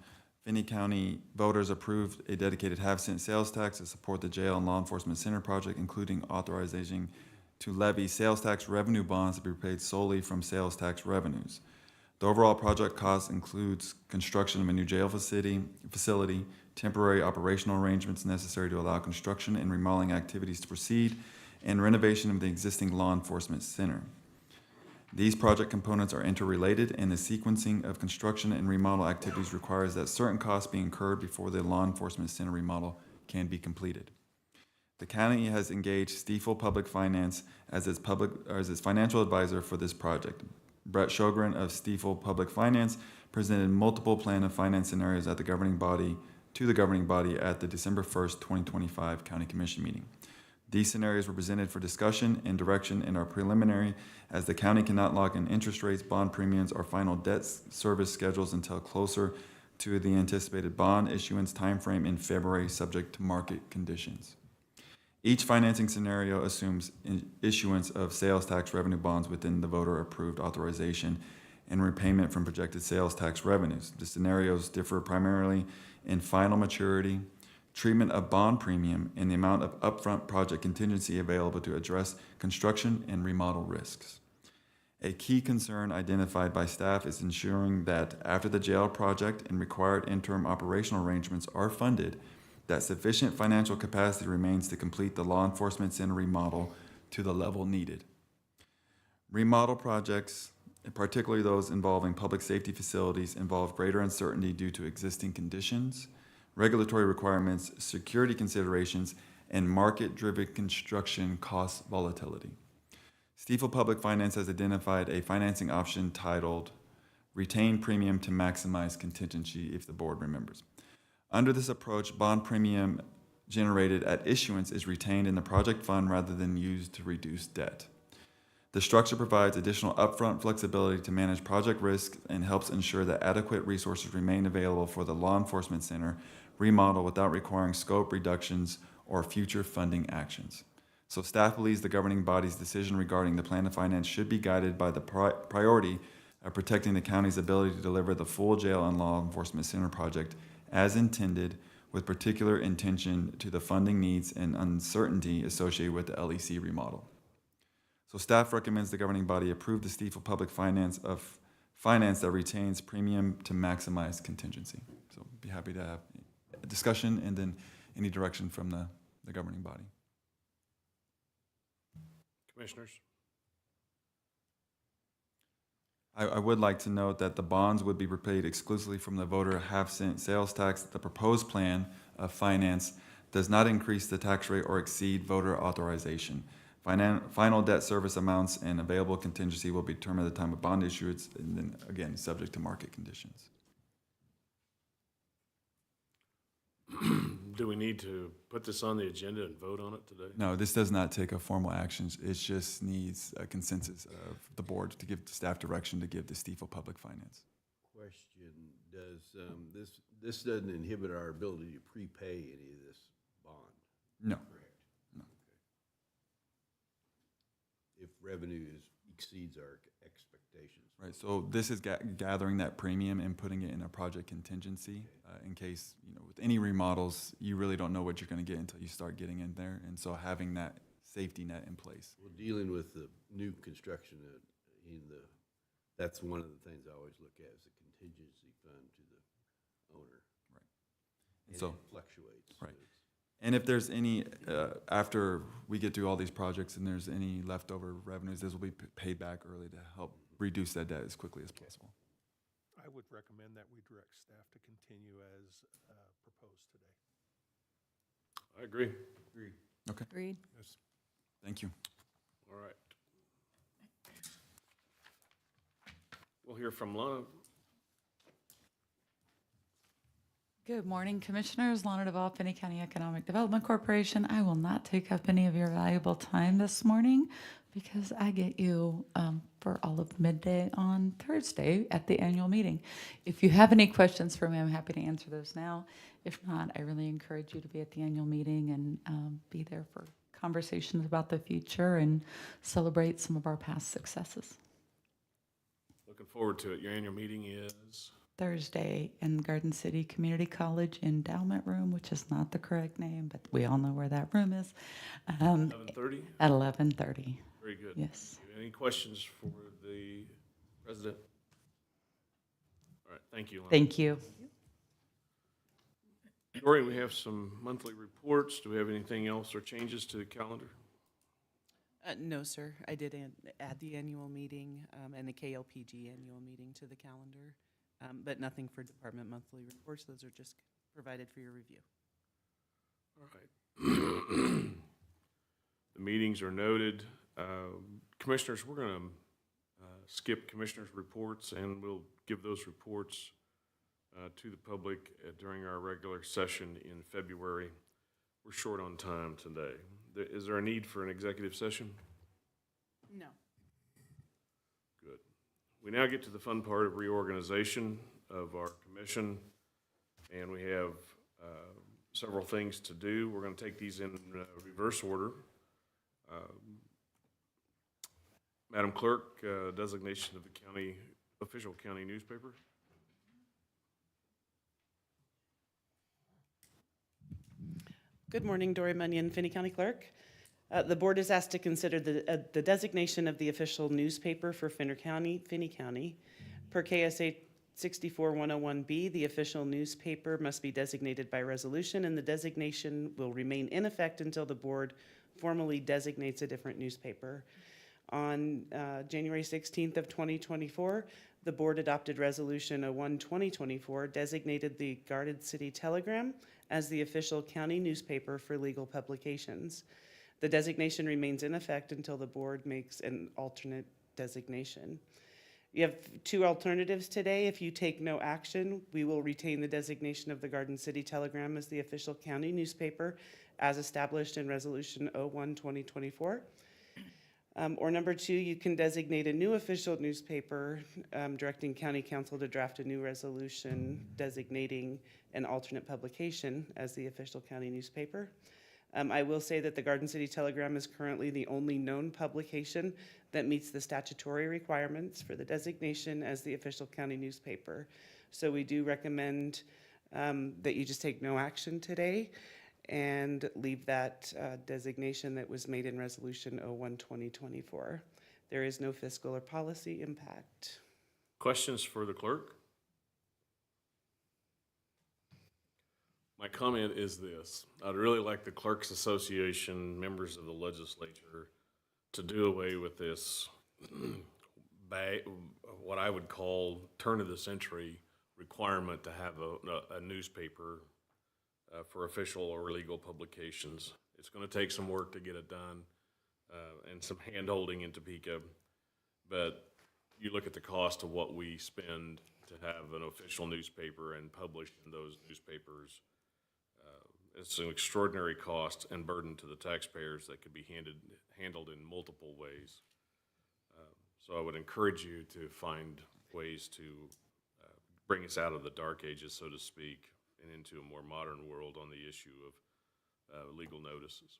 Finney County voters approved a dedicated half-cent sales tax to support the jail and law enforcement center project, including authorization to levy sales tax revenue bonds to be paid solely from sales tax revenues. The overall project cost includes construction of a new jail facility, temporary operational arrangements necessary to allow construction and remodeling activities to proceed, and renovation of the existing law enforcement center. These project components are interrelated, and the sequencing of construction and remodel activities requires that certain costs be incurred before the law enforcement center remodel can be completed. The county has engaged Stiefel Public Finance as its financial advisor for this project. Brett Sjogren of Stiefel Public Finance presented multiple plan of finance scenarios to the governing body at the December 1st, 2025 County Commission meeting. These scenarios were presented for discussion and direction and are preliminary, as the county cannot lock in interest rates, bond premiums, or final debt service schedules until closer to the anticipated bond issuance timeframe in February, subject to market conditions. Each financing scenario assumes issuance of sales tax revenue bonds within the voter-approved authorization and repayment from projected sales tax revenues. The scenarios differ primarily in final maturity, treatment of bond premium, and the amount of upfront project contingency available to address construction and remodel risks. A key concern identified by staff is ensuring that after the jail project and required interim operational arrangements are funded, that sufficient financial capacity remains to complete the law enforcement center remodel to the level needed. Remodel projects, particularly those involving public safety facilities, involve greater uncertainty due to existing conditions, regulatory requirements, security considerations, and market-driven construction cost volatility. Stiefel Public Finance has identified a financing option titled Retain Premium to Maximize Contingency, if the board remembers. Under this approach, bond premium generated at issuance is retained in the project fund rather than used to reduce debt. The structure provides additional upfront flexibility to manage project risk and helps ensure that adequate resources remain available for the law enforcement center remodel without requiring scope reductions or future funding actions. So staff believes the governing body's decision regarding the plan of finance should be guided by the priority of protecting the county's ability to deliver the full jail and law enforcement center project as intended, with particular intention to the funding needs and uncertainty associated with the LEC remodel. So staff recommends the governing body approve the Stiefel Public Finance that retains premium to maximize contingency. So be happy to have a discussion and then any direction from the governing body. Commissioners? I would like to note that the bonds would be repaid exclusively from the voter half-cent sales tax. The proposed plan of finance does not increase the tax rate or exceed voter authorization. Final debt service amounts and available contingency will be determined at the time of bond issuance, and then again, subject to market conditions. Do we need to put this on the agenda and vote on it today? No, this does not take a formal action. It just needs a consensus of the board to give staff direction to give the Stiefel Public Finance. Question, does this doesn't inhibit our ability to prepay any of this bond? No. Correct? No. Okay. If revenue exceeds our expectations. expectations. Right, so this is gathering that premium and putting it in a project contingency in case, you know, with any remodels, you really don't know what you're gonna get until you start getting in there. And so having that safety net in place. Well, dealing with the new construction, that's one of the things I always look at is the contingency fund to the owner. Right. And So, it fluctuates. right. And if there's any, after we get through all these projects and there's any leftover revenues, this will be paid back early to help reduce that debt as quickly as possible. I would recommend that we direct staff to continue as proposed today. I agree. Okay, Agreed. Yes. thank you. All right. We'll hear from Lana. Good morning, Commissioners. Lana Duvall, Finney County Economic Development Corporation. I will not take up any of your valuable time this morning because I get you for all of midday on Thursday at the annual meeting. If you have any questions for me, I'm happy to answer those now. If not, I really encourage you to be at the annual meeting and be there for conversations about the future and celebrate some of our past successes. Looking forward to it. Your annual meeting is? Thursday in Garden City Community College Endowment Room, which is not the correct name, but we all know where that room is. 11:30? At 11:30. Very good. Yes. Any questions for the president? All right, thank you, Lana. Thank you. Dory, we have some monthly reports. Do we have anything else or changes to the calendar? No, sir. I did add the annual meeting and the KLPG annual meeting to the calendar, but nothing for department monthly reports. Those are just provided for your review. All right. The meetings are noted. Commissioners, we're going to skip commissioners' reports, and we'll give those reports to the public during our regular session in February. We're short on time today. Is there a need for an executive session? No. Good. We now get to the fun part of reorganization of our commission, and we have several things to do. We're going to take these in reverse order. Madam Clerk, designation of the county, official county newspaper. Good morning, Dory Munyon, Finney County Clerk. The board is asked to consider the designation of the official newspaper for Finney County. Per KSA 64101B, the official newspaper must be designated by resolution, and the designation will remain in effect until the board formally designates a different newspaper. On January 16th of 2024, the board adopted Resolution 01-2024, designated the Garden City Telegram as the official county newspaper for legal publications. The designation remains in effect until the board makes an alternate designation. You have two alternatives today. If you take no action, we will retain the designation of the Garden City Telegram as the official county newspaper as established in Resolution 01-2024. Or number two, you can designate a new official newspaper, directing county council to draft a new resolution designating an alternate publication as the official county newspaper. I will say that the Garden City Telegram is currently the only known publication that meets the statutory requirements for the designation as the official county newspaper. So we do recommend that you just take no action today and leave that designation that was made in Resolution 01-2024. There is no fiscal or policy impact. Questions for the clerk? My comment is this. I'd really like the Clerks Association, members of the legislature, to do away with this what I would call turn of the century requirement to have a newspaper for official or legal publications. It's going to take some work to get it done and some hand-holding in Topeka, but you look at the cost of what we spend to have an official newspaper and publish in those newspapers. It's an extraordinary cost and burden to the taxpayers that could be handled in multiple ways. So I would encourage you to find ways to bring us out of the dark ages, so to speak, and into a more modern world on the issue of legal notices.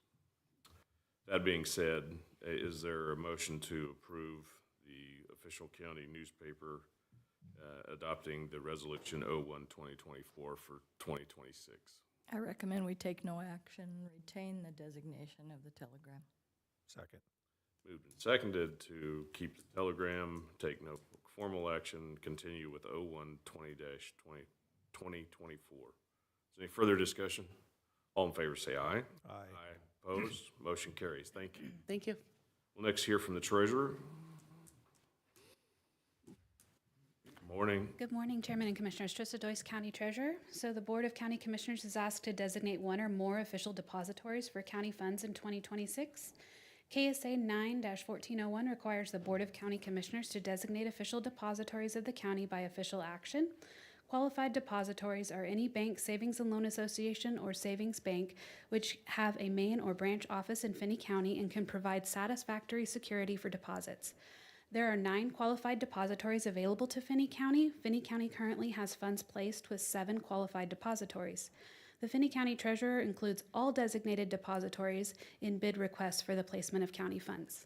That being said, is there a motion to approve the official county newspaper, adopting the resolution 01-2024 for 2026. I recommend we take no action, retain the designation of the Telegram. Second. Moved and seconded to keep the telegram, take no formal action, continue with 01-20-2024. Is there any further discussion? All in favor say aye. Aye. Opposed? Motion carries. Thank you. Thank you. We'll next hear from the treasurer. Good morning. Good morning, Chairman and Commissioners. Trista Doyce, County Treasurer. So the Board of County Commissioners is asked to designate one or more official depositories for county funds in 2026. KSA 9-1401 requires the Board of County Commissioners to designate official depositories of the county by official action. Qualified depositories are any bank, savings and loan association, or savings bank which have a main or branch office in Finney County and can provide satisfactory security for deposits. There are 9 qualified depositories available to Finney County. Finney County currently has funds placed with 7 qualified depositories. The Finney County Treasurer includes all designated depositories in bid requests for the placement of county funds.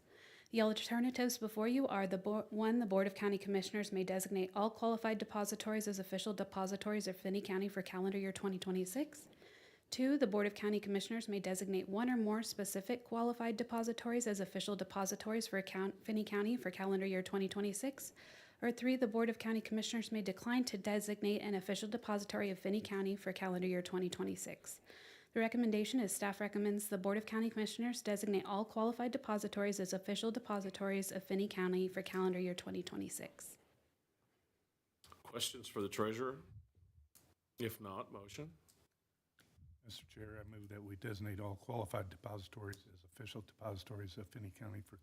The alternatives before you are the Board of County Commissioners may designate all qualified depositories as official depositories of Finney County for calendar year 2026. 2, the Board of County Commissioners may designate one or more specific qualified depositories as official depositories for Finney County for calendar year 2026. Or 3, the Board of County Commissioners may decline to designate an official depository of Finney County for calendar year 2026. The recommendation is staff recommends the Board of County Commissioners designate all qualified depositories as official depositories of Finney County for calendar year 2026. Questions for the treasurer? If not, motion. Mr. Chair, I move that we designate all qualified depositories as official depositories of Finney County for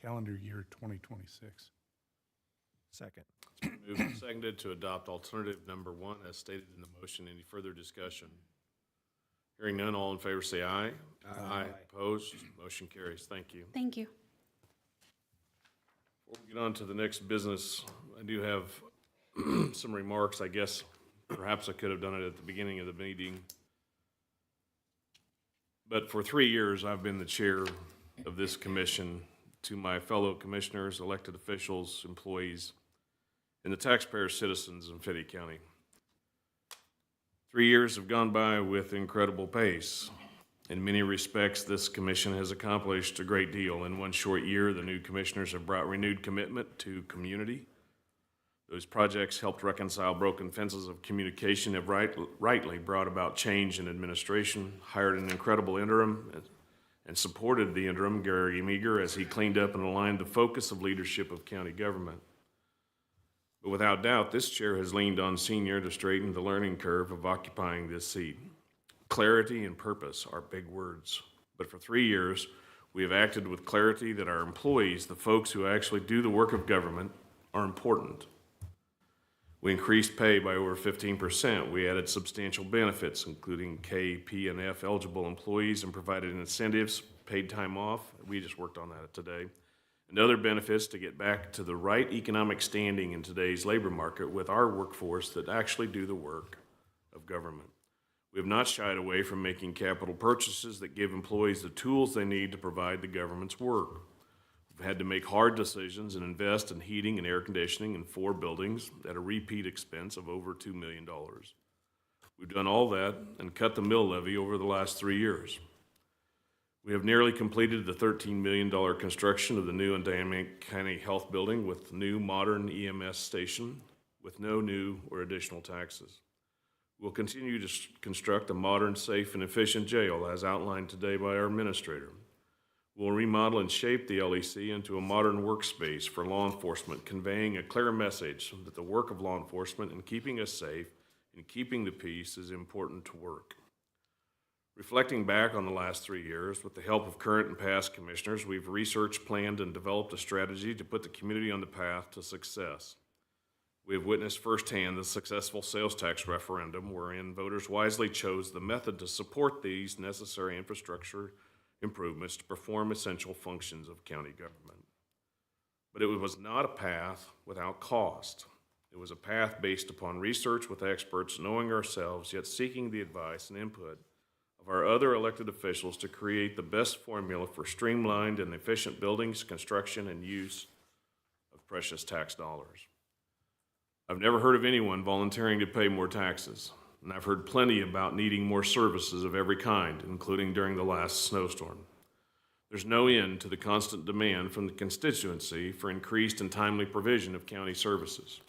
calendar year 2026. Second. Moved and seconded to adopt alternative number 1 as stated in the motion. Any further discussion? Hearing none, all in favor say aye. Aye. Opposed? Motion carries. Thank you. Thank you. Before we get on to the next business, I do have some remarks. I guess perhaps I could have done it at the beginning of the meeting. But for 3 years, I've been the chair of this commission. To my fellow commissioners, elected officials, employees, and the taxpayer citizens in Finney County. 3 years have gone by with incredible pace. In many respects, this commission has accomplished a great deal. In one short year, the new commissioners have brought renewed commitment to community. Those projects helped reconcile broken fences of communication, have rightly brought about change in administration, hired an incredible interim, and supported the interim, Gary Meager, as he cleaned up and aligned the focus of leadership of county government. But without doubt, this chair has leaned on senior to straighten the learning curve of occupying this seat. Clarity and purpose are big words, but for 3 years, we have acted with clarity that our employees, the folks who actually do the work of government, are important. We increased pay by over 15%. We added substantial benefits, including K, P, and F eligible employees, and provided incentives, paid time off. We just worked on that today. And other benefits to get back to the right economic standing in today's labor market with our workforce that actually do the work of government. We have not shied away from making capital purchases that give employees the tools they need to provide the government's work. We've had to make hard decisions and invest in heating and air conditioning in 4 buildings at a repeat expense of over $2 million. We've done all that and cut the mill levy over the last 3 years. We have nearly completed the $13 million construction of the new and dynamic county health building with new modern EMS station with no new or additional taxes. We'll continue to construct a modern, safe, and efficient jail as outlined today by our administrator. We'll remodel and shape the LEC into a modern workspace for law enforcement, conveying a clear message that the work of law enforcement in keeping us safe and keeping the peace is important to work. Reflecting back on the last 3 years, with the help of current and past commissioners, we've researched, planned, and developed a strategy to put the community on the path to success. We have witnessed firsthand the successful sales tax referendum, wherein voters wisely chose the method to support these necessary infrastructure improvements to perform essential functions of county government. But it was not a path without cost. It was a path based upon research with experts, knowing ourselves, yet seeking the advice and input of our other elected officials to create the best formula for streamlined and efficient buildings, construction, and use with precious tax dollars. I've never heard of anyone volunteering to pay more taxes, and I've heard plenty about needing more services of every kind, including during the last snowstorm. There's no end to the constant demand from the constituency for increased and timely provision of county services.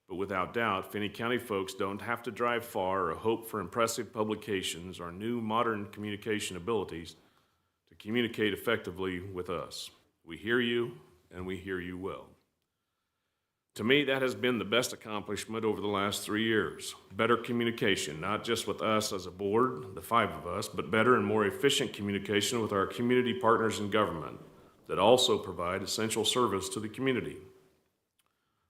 But without doubt, Finney County folks don't have to drive far or hope for impressive publications or new modern communication abilities to communicate effectively with us. We hear you, and we hear you well. To me, that has been the best accomplishment over the last 3 years. Better communication, not just with us as a board, the 5 of us, but better and more efficient communication with our community partners in government that also provide essential service to the community.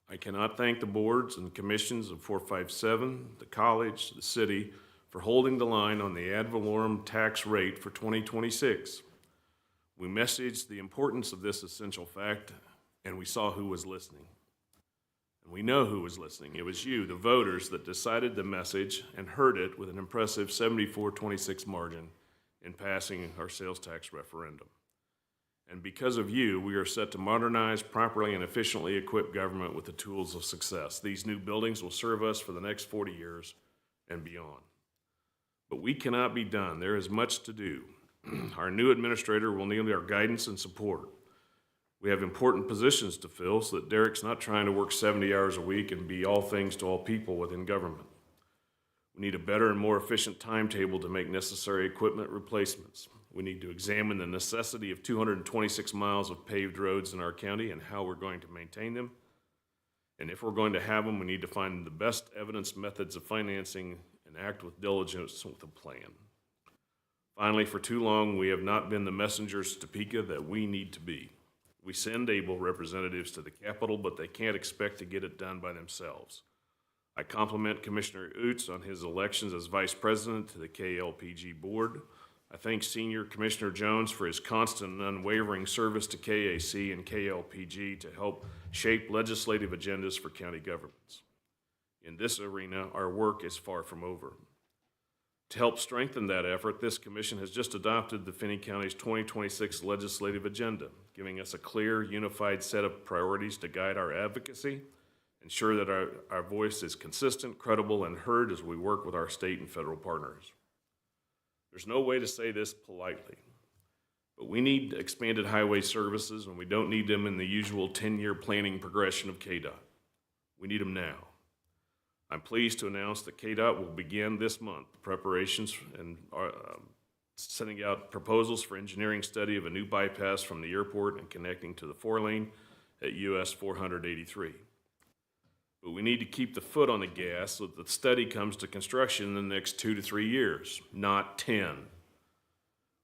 I cannot thank the boards and commissions of 457, the college, the city, for holding the line on the ad valorem tax rate for 2026. We messaged the importance of this essential fact, and we saw who was listening. And we know who was listening. It was you, the voters, that decided the message and heard it with an impressive 74-26 margin in passing our sales tax referendum. And because of you, we are set to modernize, properly and efficiently equip government with the tools of success. These new buildings will serve us for the next 40 years and beyond. But we cannot be done. There is much to do. Our new administrator will need our guidance and support. We have important positions to fill so that Derek's not trying to work 70 hours a week and be all things to all people within government. We need a better and more efficient timetable to make necessary equipment replacements. We need to examine the necessity of 226 miles of paved roads in our county and how we're going to maintain them. And if we're going to have them, we need to find the best evidence methods of financing and act with diligence with a plan. Finally, for too long, we have not been the messengers to Topeka that we need to be. We send able representatives to the Capitol, but they can't expect to get it done by themselves. I compliment Commissioner Oots on his elections as Vice President to the KLPG Board. I thank Senior Commissioner Jones for his constant and unwavering service to KAC and KLPG to help shape legislative agendas for county governments. In this arena, our work is far from over. To help strengthen that effort, this commission has just adopted the Finney County's 2026 legislative agenda, giving us a clear, unified set of priorities to guide our advocacy, ensure that our voice is consistent, credible, and heard as we work with our state and federal partners. There's no way to say this politely, but we need expanded highway services, and we don't need them in the usual 10-year planning progression of KDOT. We need them now. I'm pleased to announce that KDOT will begin this month preparations and sending out proposals for engineering study of a new bypass from the airport and connecting to the 4-lane at US 483. But we need to keep the foot on the gas so that the study comes to construction in the next 2 to 3 years, not 10.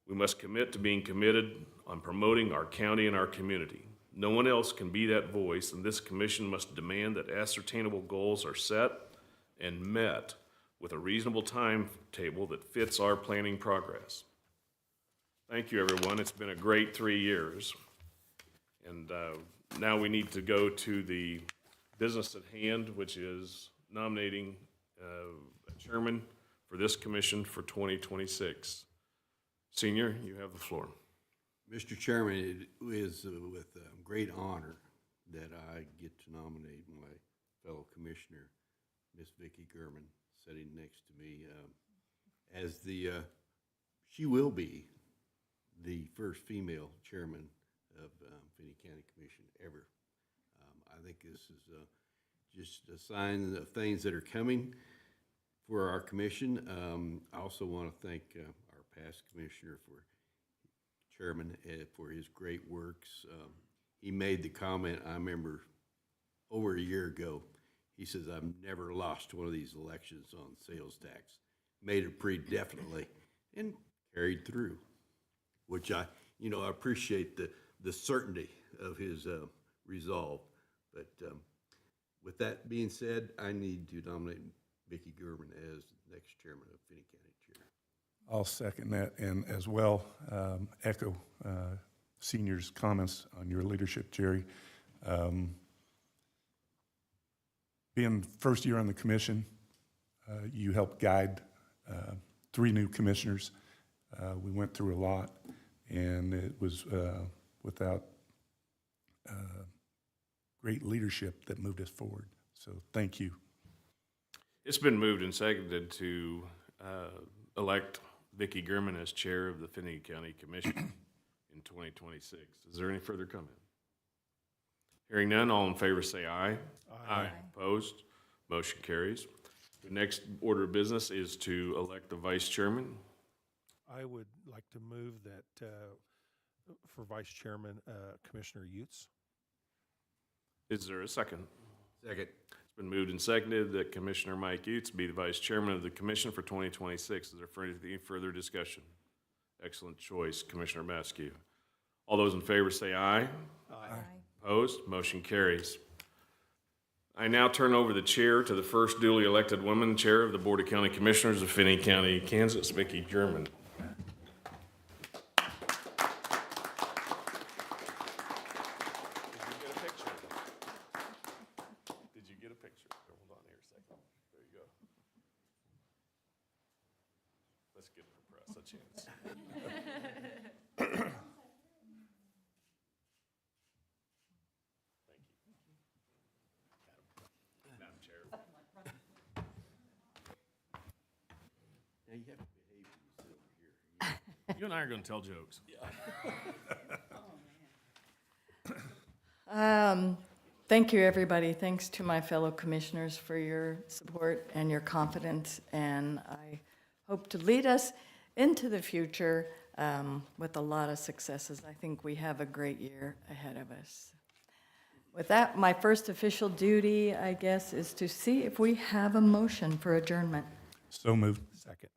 We must commit to being committed on promoting our county and our community. No one else can be that voice, and this commission must demand that ascertainable goals are set and met with a reasonable timetable that fits our planning progress. Thank you, everyone. It's been a great 3 years. And now we need to go to the business at hand, which is nominating a chairman for this commission for 2026. Senior, you have the floor. Mr. Chairman, it is with great honor that I get to nominate my fellow commissioner, Miss Vicki German, sitting next to me, as she will be the first female chairman of Finney County Commission ever. I think this is just a sign of things that are coming for our commission. I also want to thank our past commissioner chairman for his great works. He made the comment, I remember over a year ago, he says, I've never lost one of these elections on sales tax. Made it pretty definitely and carried through, which I appreciate the certainty of his resolve. But with that being said, I need to nominate Vicki German as the next chairman of Finney County Chair. I'll second that, and as well echo Senior's comments on your leadership, Jerry. Being first year on the commission, you helped guide 3 new commissioners. We went through a lot, and it was without great leadership that moved us forward. So thank you. It's been moved and seconded to elect Vicki German as chair of the Finney County Commission in 2026. Is there any further comment? Hearing none, all in favor say aye. Aye. Opposed? Motion carries. The next order of business is to elect the vice chairman. I would like to move that for Vice Chairman, Commissioner Utes. Is there a second? Second. It's been moved and seconded that Commissioner Mike Utes be the vice chairman of the commission for 2026. Is there any further discussion? Excellent choice, Commissioner Maskew. All those in favor say aye. Aye. Opposed? Motion carries. I now turn over the chair to the first duly elected woman, Chair of the Board of County Commissioners of Finney County, Kansas, Vicki German. Did you get a picture? Hold on here a second. There you go. Let's give the press a chance. Madam Chair. Now you have to behave when you sit over here. You and I are going to tell jokes. Thank you, everybody. Thanks to my fellow commissioners for your support and your confidence, and I hope to lead us into the future with a lot of successes. I think we have a great year ahead of us. With that, my first official duty, I guess, is to see if we have a motion for adjournment. So moved. Second.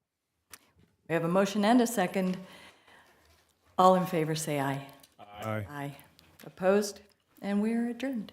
We have a motion and a second. All in favor, say aye. Aye. Aye. Opposed? And we are adjourned.